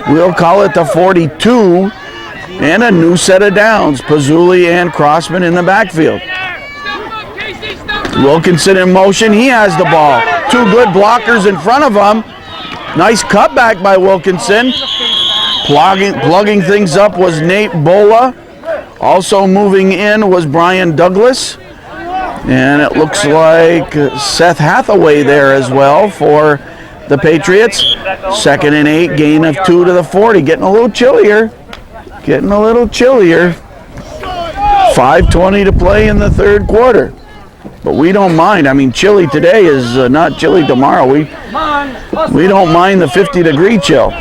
We'll call it the 42. And a new set of downs. Pazzulli and Crossman in the backfield. Wilkinson in motion. He has the ball. 2 good blockers in front of him. Nice cutback by Wilkinson. Plugging things up was Nate Bola. Also moving in was Brian Douglas. And it looks like Seth Hathaway there as well for the Patriots. 2nd and 8, gain of 2 to the 40. Getting a little chillier. 5:20 to play in the 3rd quarter. But we don't mind. I mean, chilly today is not chilly tomorrow. We don't mind the 50-degree chill.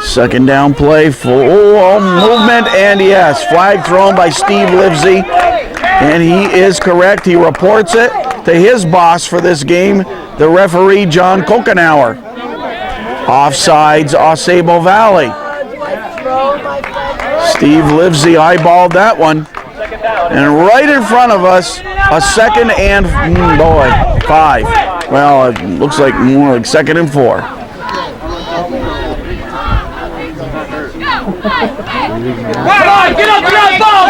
2nd down play, full movement, and yes, flag thrown by Steve Livesey. And he is correct. He reports it to his boss for this game, the referee, John Kokenauer. Offsides, Osable Valley. Steve Livesey eyeballed that one. And right in front of us, a 2nd and, 5. Well, it looks like more like 2nd and 4. Get up to that ball!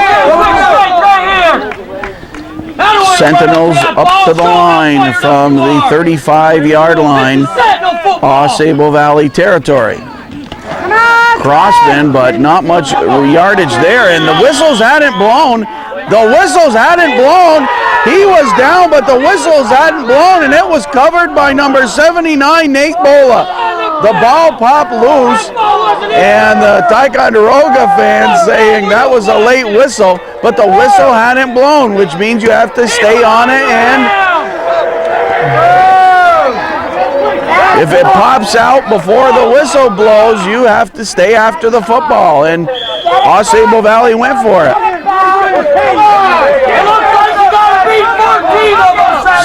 Sentinels up to the line from the 35-yard line, Osable Valley territory. Crossman, but not much yardage there, and the whistles hadn't blown. He was down, but the whistles hadn't blown, and it was covered by number 79, Nate Bola. The ball popped loose, and the Ticonderoga fans saying that was a late whistle, but the whistle hadn't blown, which means you have to stay on it, and if it pops out before the whistle blows, you have to stay after the football, and Osable Valley went for it.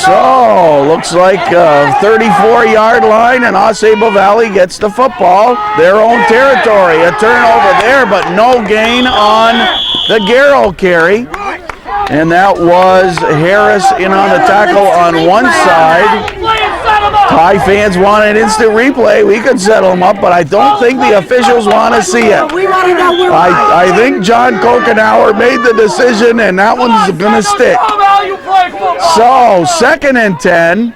So, looks like a 34-yard line, and Osable Valley gets the football. Their own territory. A turnover there, but no gain on the Garrow carry. And that was Harris in on the tackle on one side. Tie fans want an instant replay. We could settle them up, but I don't think the officials want to see it. I think John Kokenauer made the decision, and that one's going to stick. So, 2nd and 10.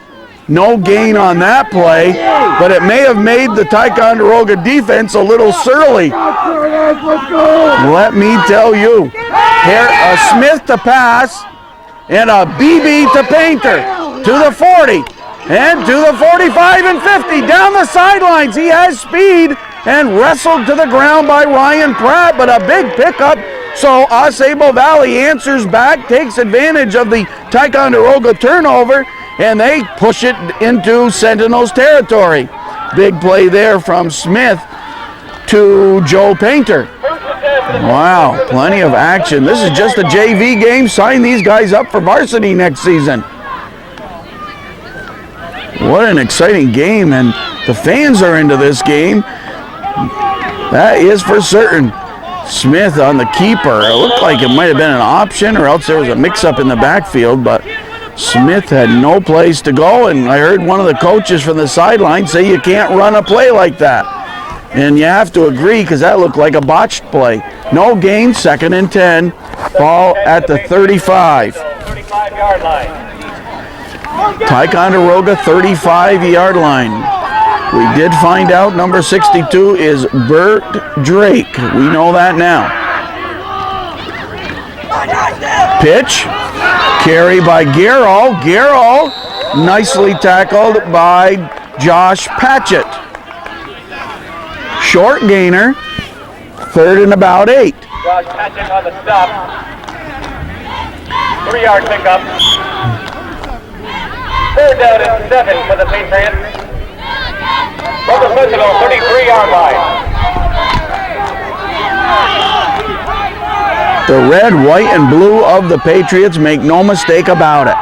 No gain on that play, but it may have made the Ticonderoga defense a little surly. Let me tell you. Smith to pass, and a BB to Painter, to the 40, and to the 45 and 50, down the sidelines. He has speed, and wrestled to the ground by Ryan Pratt, but a big pickup. So Osable Valley answers back, takes advantage of the Ticonderoga turnover, and they push it into Sentinels territory. Big play there from Smith to Joe Painter. Wow, plenty of action. This is just a JV game. Sign these guys up for varsity next season. What an exciting game, and the fans are into this game. That is for certain. Smith on the keeper. It looked like it might have been an option, or else there was a mix-up in the backfield, but Smith had no place to go, and I heard one of the coaches from the sideline say you can't run a play like that. And you have to agree because that looked like a botched play. No gain, 2nd and 10. Ball at the 35. 35-yard line. Ticonderoga 35-yard line. We did find out number 62 is Bert Drake. We know that now. Pitch. Carry by Garrow. Garrow nicely tackled by Josh Patchett. Short gainer. 3rd and about 8. Josh Patchett on the stop. 3-yard pickup. 3rd down and 7 for the Patriots. From the Sentinel, 33-yard line. The red, white, and blue of the Patriots, make no mistake about it.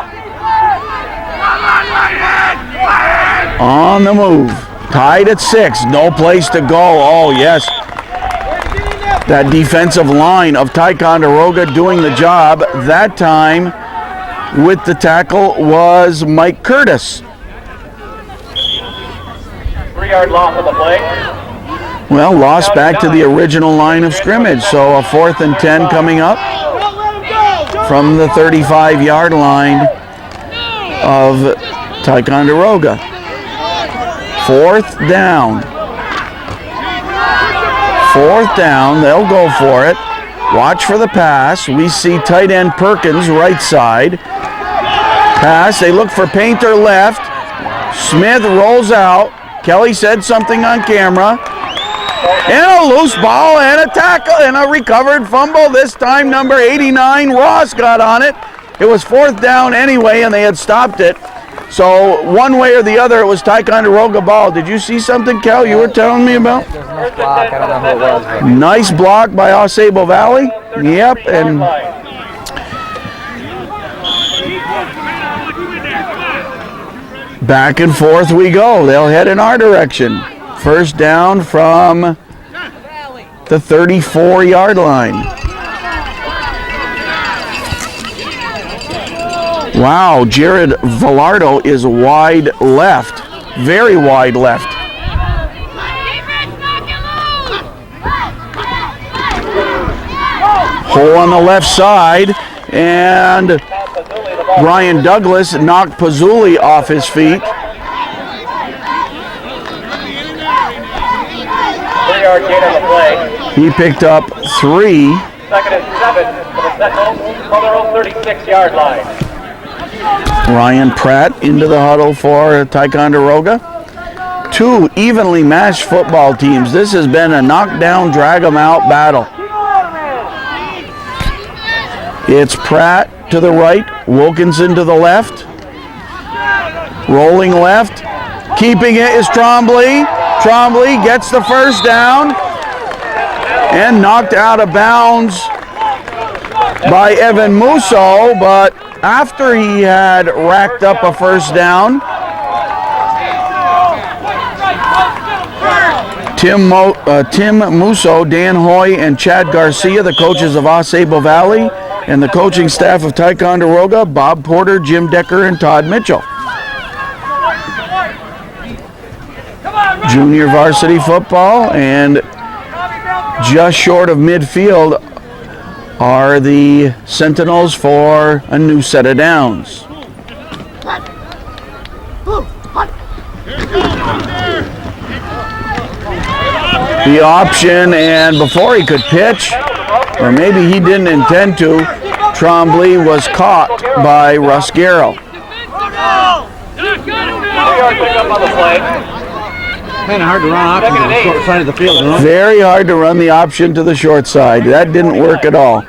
On the move. Tied at 6. No place to go. Oh, yes. That defensive line of Ticonderoga doing the job. That time with the tackle was Mike Curtis. 3-yard loss on the play. Well, lost back to the original line of scrimmage. So a 4th and 10 coming up from the 35-yard line of Ticonderoga. 4th down. 4th down. They'll go for it. Watch for the pass. We see tight end Perkins right side. Pass. They look for Painter left. Smith rolls out. Kelly said something on camera. And a loose ball and a tackle and a recovered fumble. This time number 89, Ross, got on it. It was 4th down anyway, and they had stopped it. So one way or the other, it was Ticonderoga ball. Did you see something, Cal, you were telling me about? Nice block. I don't know who it was. But Nice block by Osable Valley. Yep, and back and forth we go. They'll head in our direction. 1st down from the 34-yard line. Wow, Jared Villardo is wide left. Very wide left. Hole on the left side, and Brian Douglas knocked Pazzulli off his feet. 3-yard gain on the play. He picked up 3. 2nd and 7 for the Sentinel from their own 36-yard line. Ryan Pratt into the huddle for Ticonderoga. 2 evenly matched football teams. This has been a knockdown, drag 'em out battle. It's Pratt to the right, Wilkinson to the left. Rolling left. Keeping it is Trombley. Trombley gets the 1st down and knocked out of bounds by Evan Musso, but after he had racked up a 1st down, Tim Musso, Dan Hoy, and Chad Garcia, the coaches of Osable Valley, and the coaching staff of Ticonderoga, Bob Porter, Jim Decker, and Todd Mitchell. Junior varsity football, and just short of midfield are the Sentinels for a new set of downs. The option, and before he could pitch, or maybe he didn't intend to, Trombley was caught by Russ Garrow. 3-yard pickup on the play. Kind of hard to run off to the short side of the field, you know? Very hard to run the option to the short side. That didn't work at all.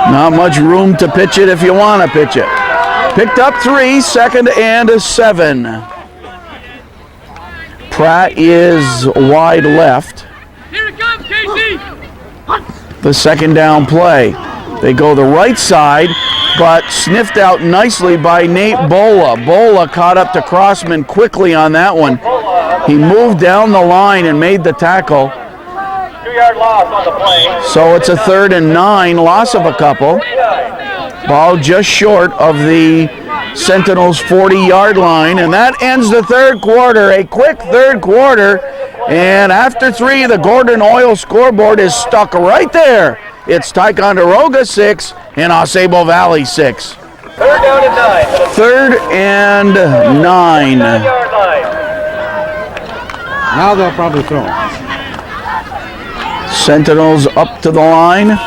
Not much room to pitch it if you want to pitch it. Picked up 3, 2nd and 7. Pratt is wide left. Here it comes, Casey! The 2nd down play. They go the right side, but sniffed out nicely by Nate Bola. Bola caught up to Crossman quickly on that one. He moved down the line and made the tackle. 2-yard loss on the play. So it's a 3rd and 9, loss of a couple. Ball just short of the Sentinels 40-yard line, and that ends the third quarter. A quick third quarter, and after 3, the Gordon Oil scoreboard is stuck right there. It's Ticonderoga 6 and Osable Valley 6. Third down and 9. Third and 9. 9-yard line. Now they'll probably throw. Sentinels up to the line.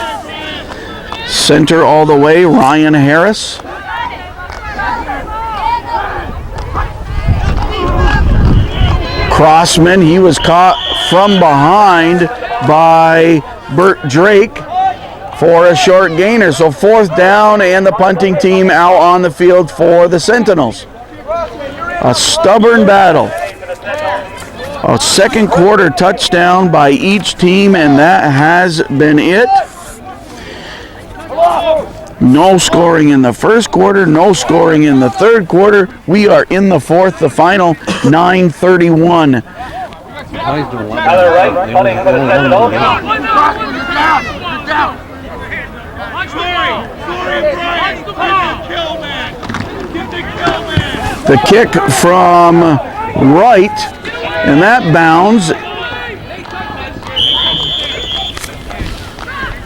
Center all the way, Ryan Harris. Crossman, he was caught from behind by Bert Drake for a short gainer. So 4th down and the punting team out on the field for the Sentinels. A stubborn battle. A second quarter touchdown by each team, and that has been it. No scoring in the first quarter, no scoring in the third quarter. We are in the fourth, the final 9:31. Tyler Wright punting for the Sentinels. The kick from Wright, and that bounds.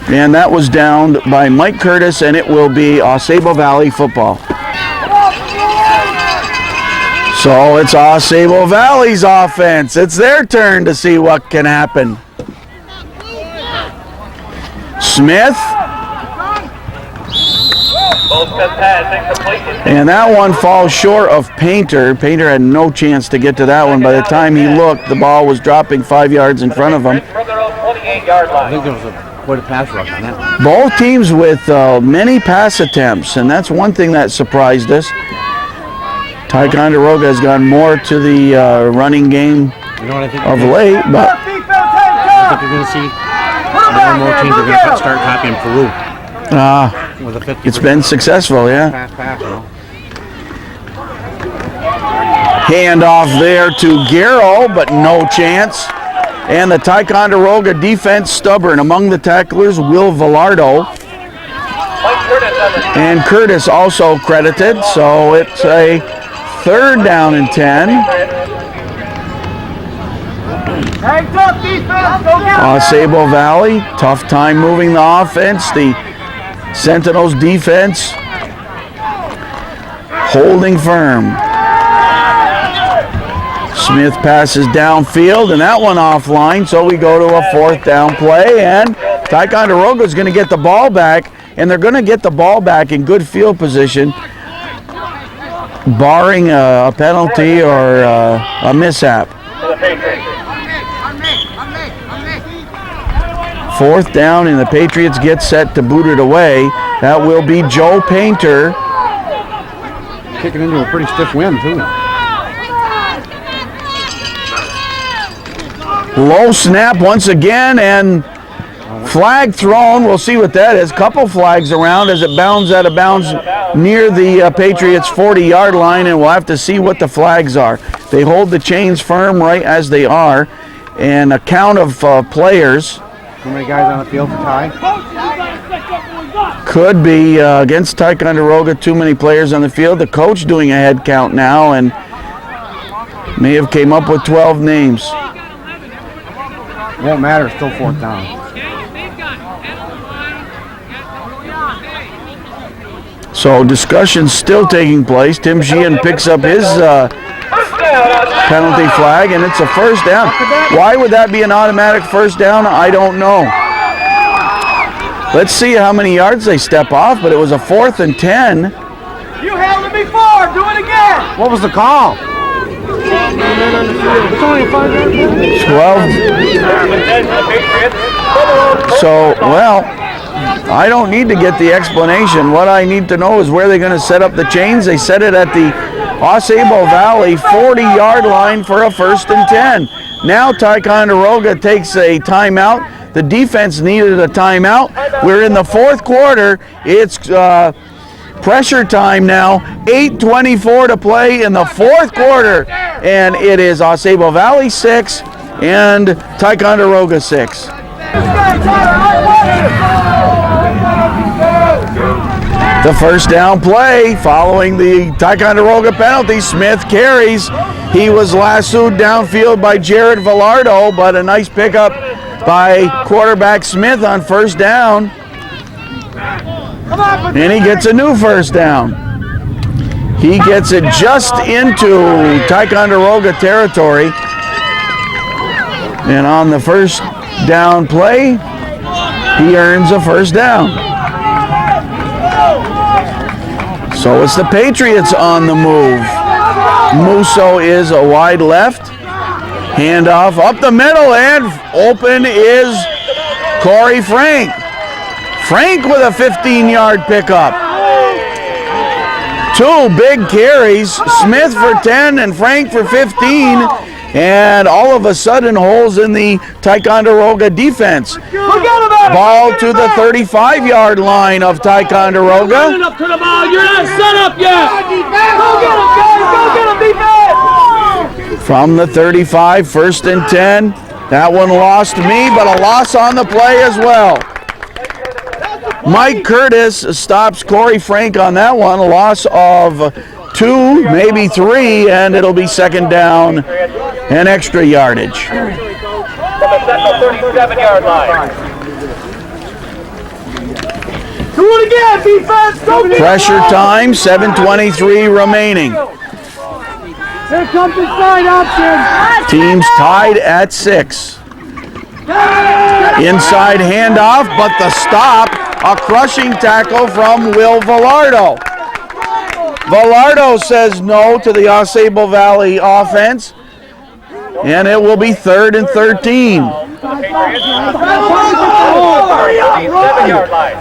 And that was downed by Mike Curtis, and it will be Osable Valley football. So it's Osable Valley's offense. It's their turn to see what can happen. Smith. And that one falls short of Painter. Painter had no chance to get to that one. By the time he looked, the ball was dropping 5 yards in front of him. I think there was quite a pass rush on that. Both teams with many pass attempts, and that's one thing that surprised us. Ticonderoga has gone more to the running game of late, but I think you're going to see more and more teams are going to start copying Peru. With a 50%. It's been successful, yeah. Pass, you know. Hand off there to Garrow, but no chance. And the Ticonderoga defense stubborn. Among the tacklers, Will Villardo. And Curtis also credited, so it's a 3rd down and 10. Osable Valley, tough time moving the offense. The Sentinels defense holding firm. Smith passes downfield, and that one offline, so we go to a 4th down play, and Ticonderoga is going to get the ball back, and they're going to get the ball back in good field position, barring a penalty or a mishap. 4th down, and the Patriots get set to boot it away. That will be Joe Painter. Kicking into a pretty stiff wind, too. Low snap once again, and flag thrown. We'll see what that is. Couple flags around as it bounds out of bounds near the Patriots' 40-yard line, and we'll have to see what the flags are. They hold the chains firm right as they are, and a count of players. Too many guys on the field to tie. Could be against Ticonderoga, too many players on the field. The coach doing a head count now, and may have came up with 12 names. Won't matter, it's still 4th down. So discussion still taking place. Tim Sheehan picks up his penalty flag, and it's a 1st down. Why would that be an automatic 1st down? I don't know. Let's see how many yards they step off, but it was a 4th and 10. You held it before. Do it again. What was the call? 12. So, well, I don't need to get the explanation. What I need to know is where they're going to set up the chains. They set it at the Osable Valley 40-yard line for a 1st and 10. Now Ticonderoga takes a timeout. The defense needed a timeout. We're in the 4th quarter. It's pressure time now. 8:24 to play in the 4th quarter. And it is Osable Valley 6 and Ticonderoga 6. The first down play following the Ticonderoga penalty. Smith carries. He was lassoed downfield by Jared Villardo, but a nice pickup by quarterback Smith on first down. And he gets a new first down. He gets it just into Ticonderoga territory. And on the first down play, he earns a first down. So it's the Patriots on the move. Musso is a wide left. Handoff up the middle, and open is Corey Frank. Frank with a 15-yard pickup. 2 big carries, Smith for 10 and Frank for 15, and all of a sudden holes in the Ticonderoga defense. Ball to the 35-yard line of Ticonderoga. Running up to the ball, you're not set up yet. Go get him, guys, go get him, defense. From the 35, 1st and 10. That one lost me, but a loss on the play as well. Mike Curtis stops Corey Frank on that one. A loss of 2, maybe 3, and it'll be second down and extra yardage. From the central 37-yard line. Do it again, defense. Go get Pressure time, 7:23 remaining. Here comes the side option. Teams tied at 6. Inside handoff, but the stop, a crushing tackle from Will Villardo. Villardo says no to the Ausable Valley offense, and it will be 3rd and 13.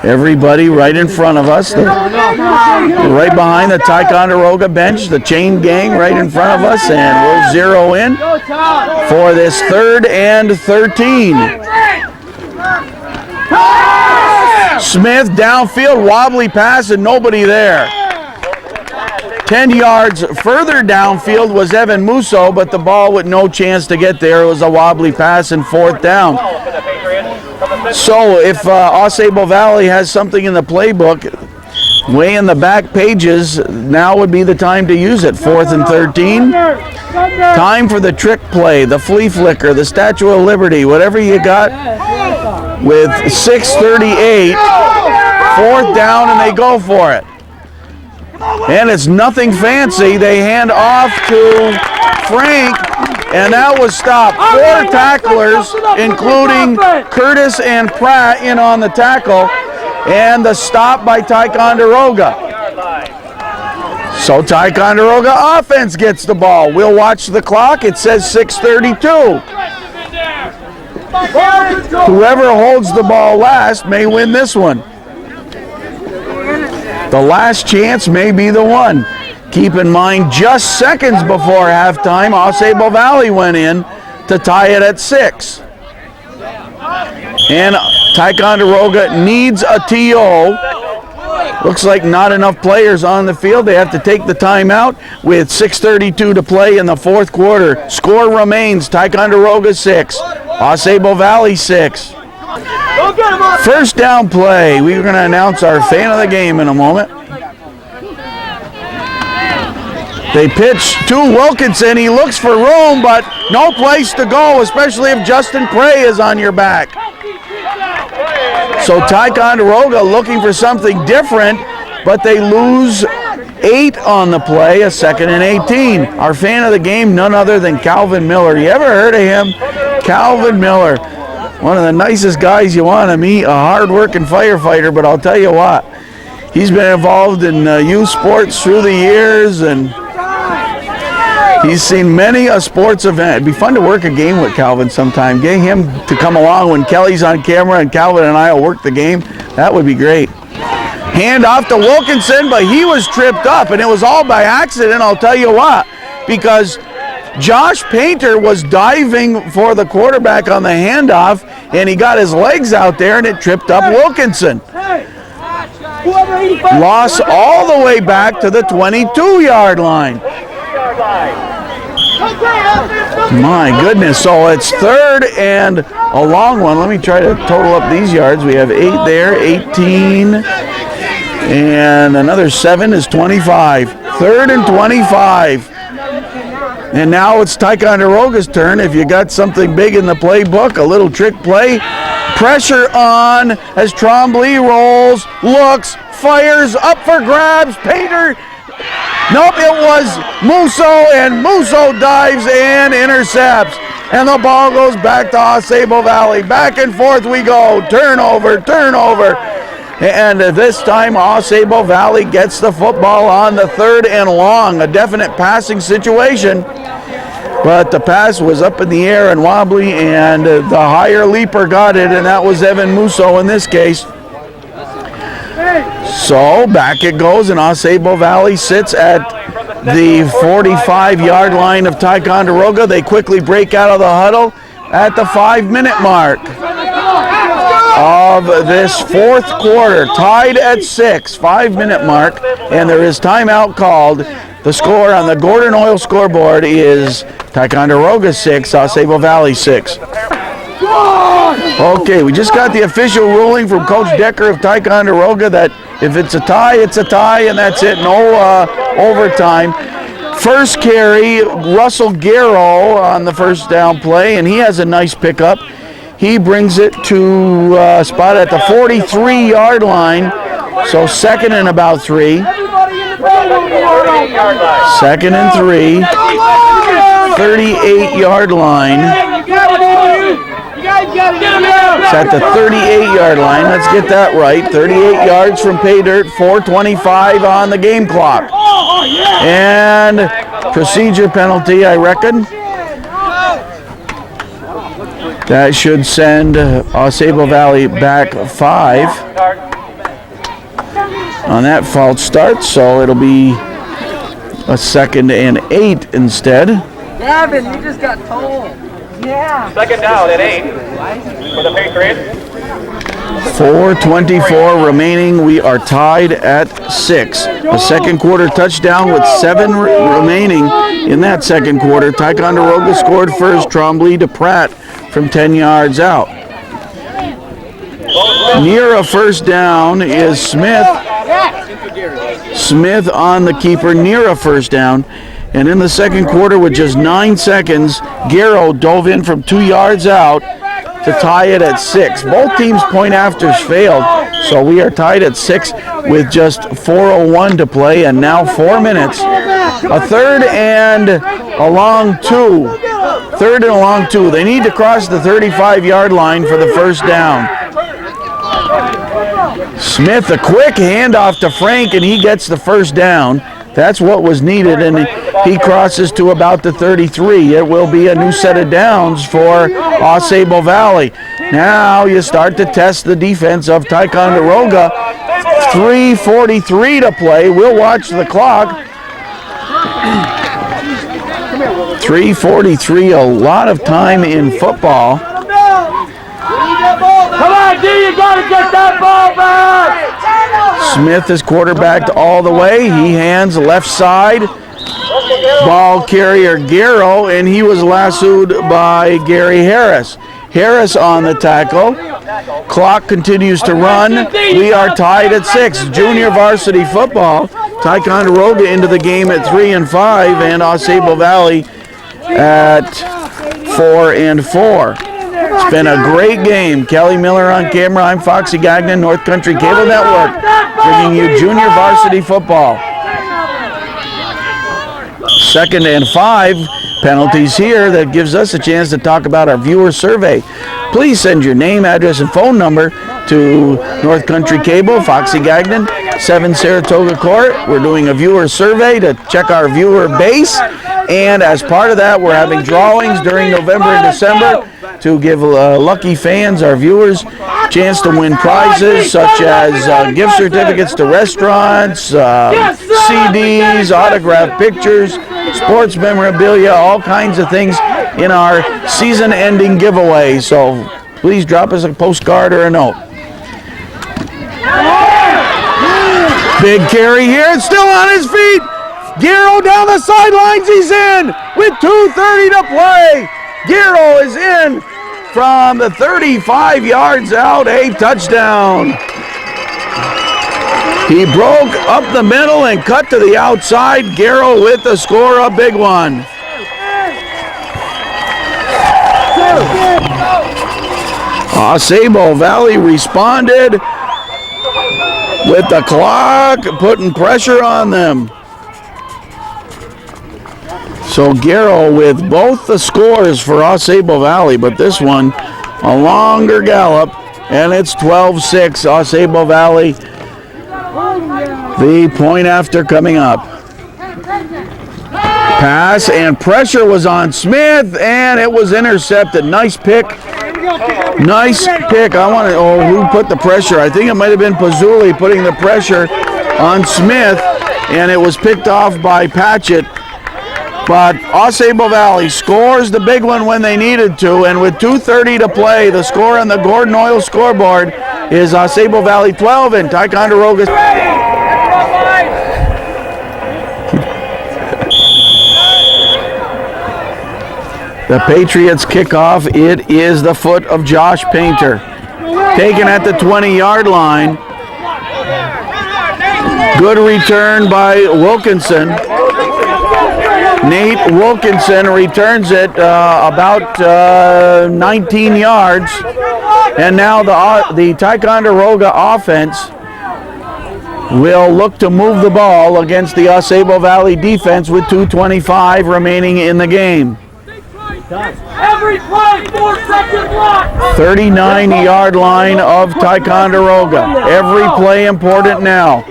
Everybody right in front of us, right behind the Ticonderoga bench, the chain gang right in front of us, and we'll zero in for this 3rd and 13. Smith downfield, wobbly pass, and nobody there. 10 yards further downfield was Evan Musso, but the ball with no chance to get there. It was a wobbly pass and 4th down. So if Ausable Valley has something in the playbook, way in the back pages, now would be the time to use it. 4th and 13. Time for the trick play, the flea flicker, the Statue of Liberty, whatever you got. With 6:38, 4th down, and they go for it. And it's nothing fancy. They hand off to Frank, and that was stopped. 4 tacklers, including Curtis and Pratt, in on the tackle, and the stop by Ticonderoga. So Ticonderoga offense gets the ball. We'll watch the clock. It says 6:32. Whoever holds the ball last may win this one. The last chance may be the one. Keep in mind, just seconds before halftime, Ausable Valley went in to tie it at 6. And Ticonderoga needs a TO. Looks like not enough players on the field. They have to take the timeout with 6:32 to play in the 4th quarter. Score remains Ticonderoga 6, Ausable Valley 6. First down play. We're going to announce our fan of the game in a moment. They pitch to Wilkinson. He looks for room, but no place to go, especially if Justin Prey is on your back. So Ticonderoga looking for something different, but they lose 8 on the play, a 2nd and 18. Our fan of the game, none other than Calvin Miller. You ever heard of him? Calvin Miller. One of the nicest guys you want to meet, a hard-working firefighter, but I'll tell you what, he's been involved in youth sports through the years, and he's seen many a sports event. It'd be fun to work a game with Calvin sometime. Get him to come along when Kelly's on camera and Calvin and I will work the game. That would be great. Hand off to Wilkinson, but he was tripped up, and it was all by accident, I'll tell you what, because Josh Painter was diving for the quarterback on the handoff, and he got his legs out there, and it tripped up Wilkinson. Loss all the way back to the 22-yard line. My goodness, so it's 3rd and a long one. Let me try to total up these yards. We have 8 there, 18, And another 7 is 25. 3rd and 25. And now it's Ticonderoga's turn. If you got something big in the playbook, a little trick play. Pressure on as Trombley rolls, looks, fires, up for grabs. Painter. Nope, it was Musso, and Musso dives and intercepts. And the ball goes back to AuSable Valley. Back and forth we go. Turnover, turnover. And this time AuSable Valley gets the football on the 3rd and long. A definite passing situation. But the pass was up in the air and wobbly, and the higher leaper got it, and that was Evan Musso in this case. So back it goes, and AuSable Valley sits at the 45-yard line of Ticonderoga. They quickly break out of the huddle at the 5-minute mark of this 4th quarter. Tied at 6, 5-minute mark, and there is timeout called. The score on the Gordon Oil scoreboard is Ticonderoga 6, AuSable Valley 6. Okay, we just got the official ruling from Coach Decker of Ticonderoga that if it's a tie, it's a tie, and that's it. No overtime. First carry, Russell Garrow on the first down play, and he has a nice pickup. He brings it to a spot at the 43-yard line, so 2nd and about 3. 2nd and 3. 38-yard line. It's at the 38-yard line. Let's get that right. 38 yards from pay dirt. 4:25 on the game clock. And procedure penalty, I reckon. That should send AuSable Valley back 5 on that false start. So it'll be a 2nd and 8 instead. Gavin, you just got told. Yeah. 2nd down and 8 for the Patriots. 4:24 remaining. We are tied at 6. A second quarter touchdown with 7 remaining in that second quarter. Ticonderoga scored first. Trombley to Pratt from 10 yards out. Near a first down is Smith. Smith on the keeper near a first down. And in the second quarter with just 9 seconds, Garrow dove in from 2 yards out to tie it at 6. Both teams' point afters failed, so we are tied at 6 with just 4:01 to play, and now 4 minutes. A 3rd and a long 2. 3rd and a long 2. They need to cross the 35-yard line for the first down. Smith, a quick handoff to Frank, and he gets the first down. That's what was needed, and he crosses to about the 33. It will be a new set of downs for AuSable Valley. Now you start to test the defense of Ticonderoga. 3:43 to play. We'll watch the clock. 3:43, a lot of time in football. Come on, D, you gotta get that ball back! Smith is quarterbacked all the way. He hands left side. Ball carrier Garrow, and he was lassoed by Gary Harris. Harris on the tackle. Clock continues to run. We are tied at 6. Junior varsity football. Ticonderoga into the game at 3 and 5, and AuSable Valley at 4 and 4. It's been a great game. Kelly Miller on camera. I'm Foxy Gagnon, North Country Cable Network, bringing you junior varsity football. 2nd and 5. Penalties here. That gives us a chance to talk about our viewer survey. Please send your name, address, and phone number to North Country Cable, Foxy Gagnon, 7 Saratoga Court. We're doing a viewer survey to check our viewer base. And as part of that, we're having drawings during November and December to give lucky fans, our viewers, chance to win prizes such as gift certificates to restaurants, CDs, autographed pictures, sports memorabilia, all kinds of things in our season-ending giveaway. So please drop us a postcard or a note. Big carry here, and still on his feet. Garrow down the sidelines, he's in with 2:30 to play. Garrow is in from the 35 yards out, a touchdown. He broke up the middle and cut to the outside. Garrow with the score, a big one. Sabo Valley responded with the clock, putting pressure on them. So Garrow with both the scores for Sabo Valley, but this one a longer gallop, and it's 12-6. Sabo Valley, the point after coming up. Pass and pressure was on Smith, and it was intercepted. Nice pick. Nice pick. Who put the pressure? I think it might have been Pazzulli putting the pressure on Smith, and it was picked off by Patchett. But Sabo Valley scores the big one when they needed to, and with 2:30 to play, the score on the Gordon Oil scoreboard is Sabo Valley 12 and Ticonderoga. The Patriots kickoff. It is the foot of Josh Painter. Taken at the 20-yard line. Good return by Wilkinson. Nate Wilkinson returns it about 19 yards. And now the Ticonderoga offense will look to move the ball against the Sabo Valley defense with 2:25 remaining in the game. Every play, 4-second block. 39-yard line of Ticonderoga. Every play important now.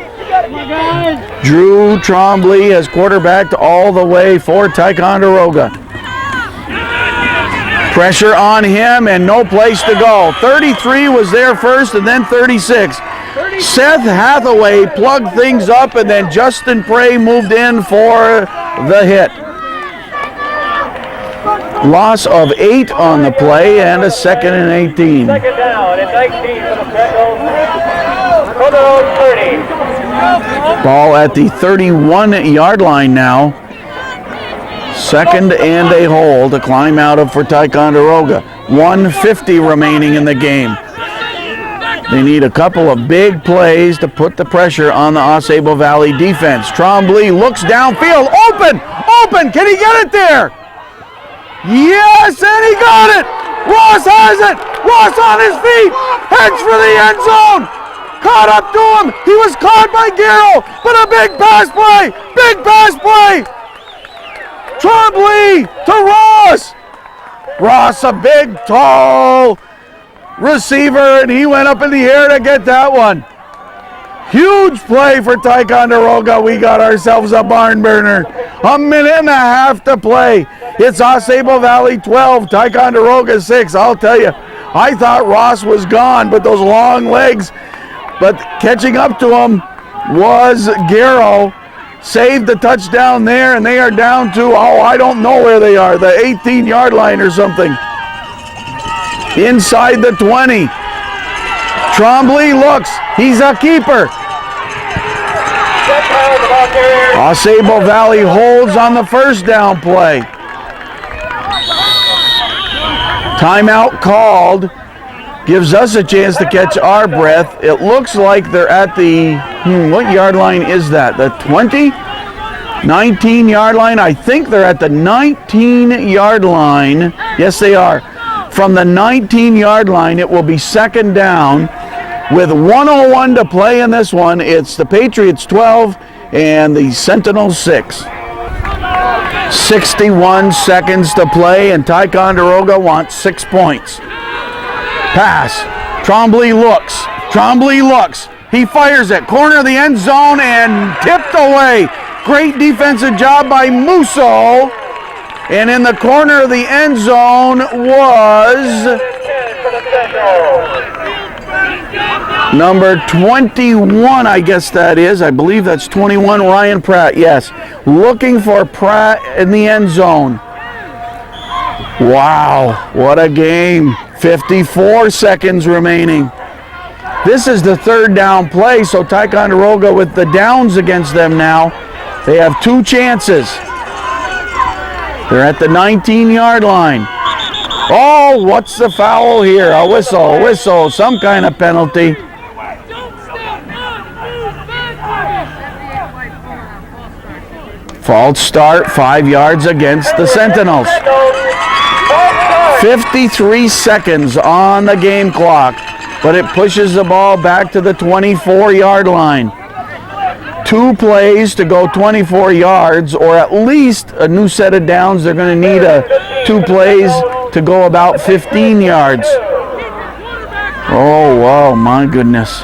Drew Trombley has quarterbacked all the way for Ticonderoga. Pressure on him and no place to go. 33 was there first and then 36. Seth Hathaway plugged things up and then Justin Prey moved in for the hit. Loss of 8 on the play and a 2nd and 18. Second down and 19 for the Ticonderoga 30. Ball at the 31-yard line now. 2nd and a hole to climb out of for Ticonderoga. 1:50 remaining in the game. They need a couple of big plays to put the pressure on the Sabo Valley defense. Trombley looks downfield. Open! Open! Can he get it there? Yes, and he got it! Ross has it! Ross on his feet! Heads for the end zone! Caught up to him! He was caught by Garrow! But a big pass play! Big pass play! Trombley to Ross! Ross, a big, tall receiver, and he went up in the air to get that one. Huge play for Ticonderoga. We got ourselves a barn burner. A minute and a half to play. It's Sabo Valley 12, Ticonderoga 6. I'll tell you, I thought Ross was gone, but those long legs. But catching up to him was Garrow. Saved the touchdown there, and they are down to, I don't know where they are, the 18-yard line or something. Inside the 20. Trombley looks. He's a keeper. Sabo Valley holds on the first down play. Timeout called. Gives us a chance to catch our breath. It looks like they're at the, what yard line is that? The 20? 19-yard line? I think they're at the 19-yard line. Yes, they are. From the 19-yard line, it will be 2nd down. With 1:01 to play in this one, it's the Patriots 12 and the Sentinels 6. 61 seconds to play, and Ticonderoga wants 6 points. Pass. Trombley looks. Trombley looks. He fires it. Corner of the end zone and tipped away. Great defensive job by Musso. And in the corner of the end zone was number 21, I guess that is. I believe that's 21, Ryan Pratt. Yes. Looking for Pratt in the end zone. Wow. What a game. 54 seconds remaining. This is the 3rd down play, so Ticonderoga with the downs against them now. They have 2 chances. They're at the 19-yard line. Oh, what's the foul here? A whistle, some kind of penalty. False start, 5 yards against the Sentinels. 53 seconds on the game clock, but it pushes the ball back to the 24-yard line. 2 plays to go 24 yards, or at least a new set of downs. They're going to need 2 plays to go about 15 yards. Oh, wow, my goodness.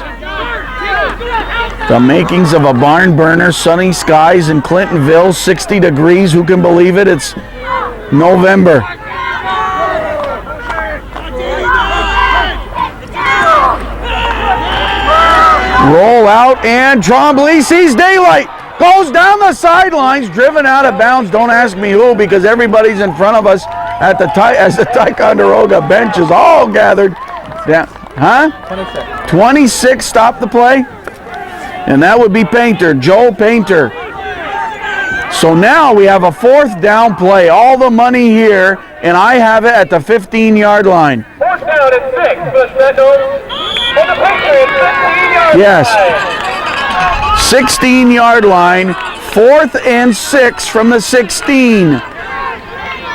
The makings of a barn burner, sunny skies in Clintonville, 60 degrees. Who can believe it? It's November. Roll out, and Trombley sees daylight. Goes down the sidelines, driven out of bounds. Don't ask me who, because everybody's in front of us at the as the Ticonderoga bench is all gathered. Down. Huh? 26 stopped the play. And that would be Painter, Joel Painter. So now we have a 4th down play. All the money here, and I have it at the 15-yard line. 4th down and 6 for the Sentinels. And the Patriots, 16-yard Yes. line. 16-yard line, 4th and 6 from the 16.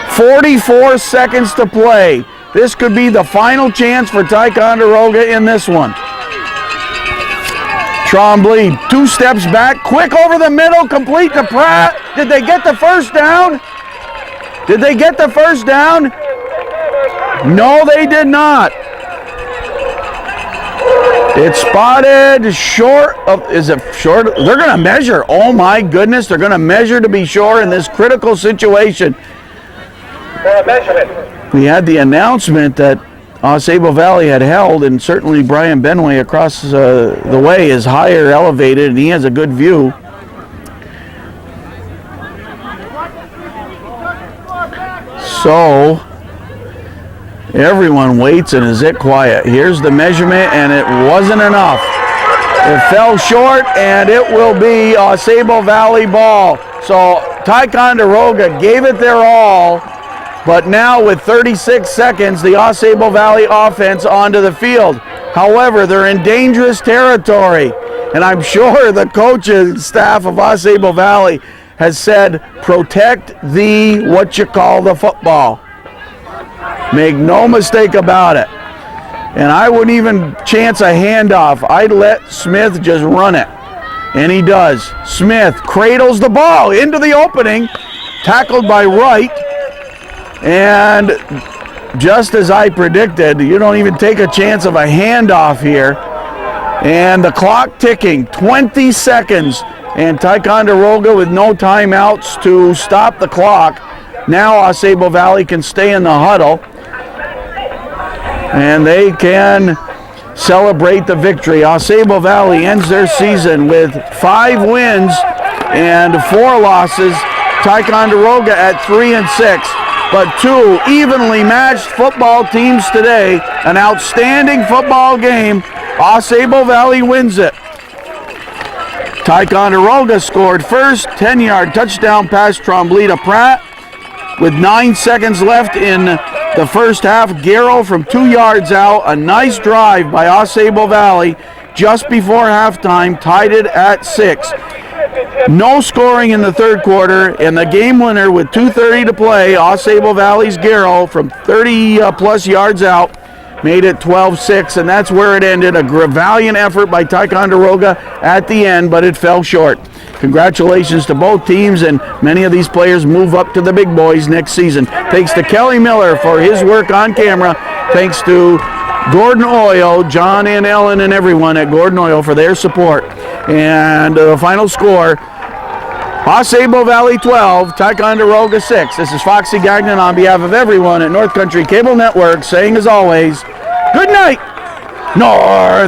44 seconds to play. This could be the final chance for Ticonderoga in this one. Trombley, 2 steps back, quick over the middle, complete to Pratt. Did they get the first down? Did they get the first down? No, they did not. It's spotted short of, is it short? They're going to measure. Oh my goodness, they're going to measure to be sure in this critical situation. For a measurement. We had the announcement that Sable Valley had held, and certainly Brian Benway across the way is higher elevated, and he has a good view. So everyone waits and is it quiet. Here's the measurement, and it wasn't enough. It fell short, and it will be Sable Valley ball. So Ticonderoga gave it their all. But now with 36 seconds, the AuSable Valley offense onto the field. However, they're in dangerous territory. And I'm sure the coaching staff of AuSable Valley has said, protect the football. Make no mistake about it. And I wouldn't even chance a handoff. I'd let Smith just run it. And he does. Smith cradles the ball into the opening, tackled by Wright. And just as I predicted, you don't even take a chance of a handoff here. And the clock ticking, 20 seconds. And Ticonderoga with no timeouts to stop the clock. Now AuSable Valley can stay in the huddle. And they can celebrate the victory. AuSable Valley ends their season with 5 wins and 4 losses. Ticonderoga at 3-6. But 2 evenly matched football teams today. An outstanding football game. AuSable Valley wins it. Ticonderoga scored first. 10-yard touchdown pass, Trombley to Pratt. With 9 seconds left in the first half, Garrow from 2 yards out. A nice drive by AuSable Valley just before halftime, tied it at 6. No scoring in the third quarter, and the game winner with 2:30 to play, AuSable Valley's Garrow from 30-plus yards out, made it 12-6, and that's where it ended. A valiant effort by Ticonderoga at the end, but it fell short. Congratulations to both teams, and many of these players move up to the big boys next season. Thanks to Kelly Miller for his work on camera. Thanks to Gordon Oil, John and Ellen and everyone at Gordon Oil for their support. And the final score, AuSable Valley 12, Ticonderoga 6. This is Foxy Gagnon on behalf of everyone at North Country Cable Network saying, as always, good night, North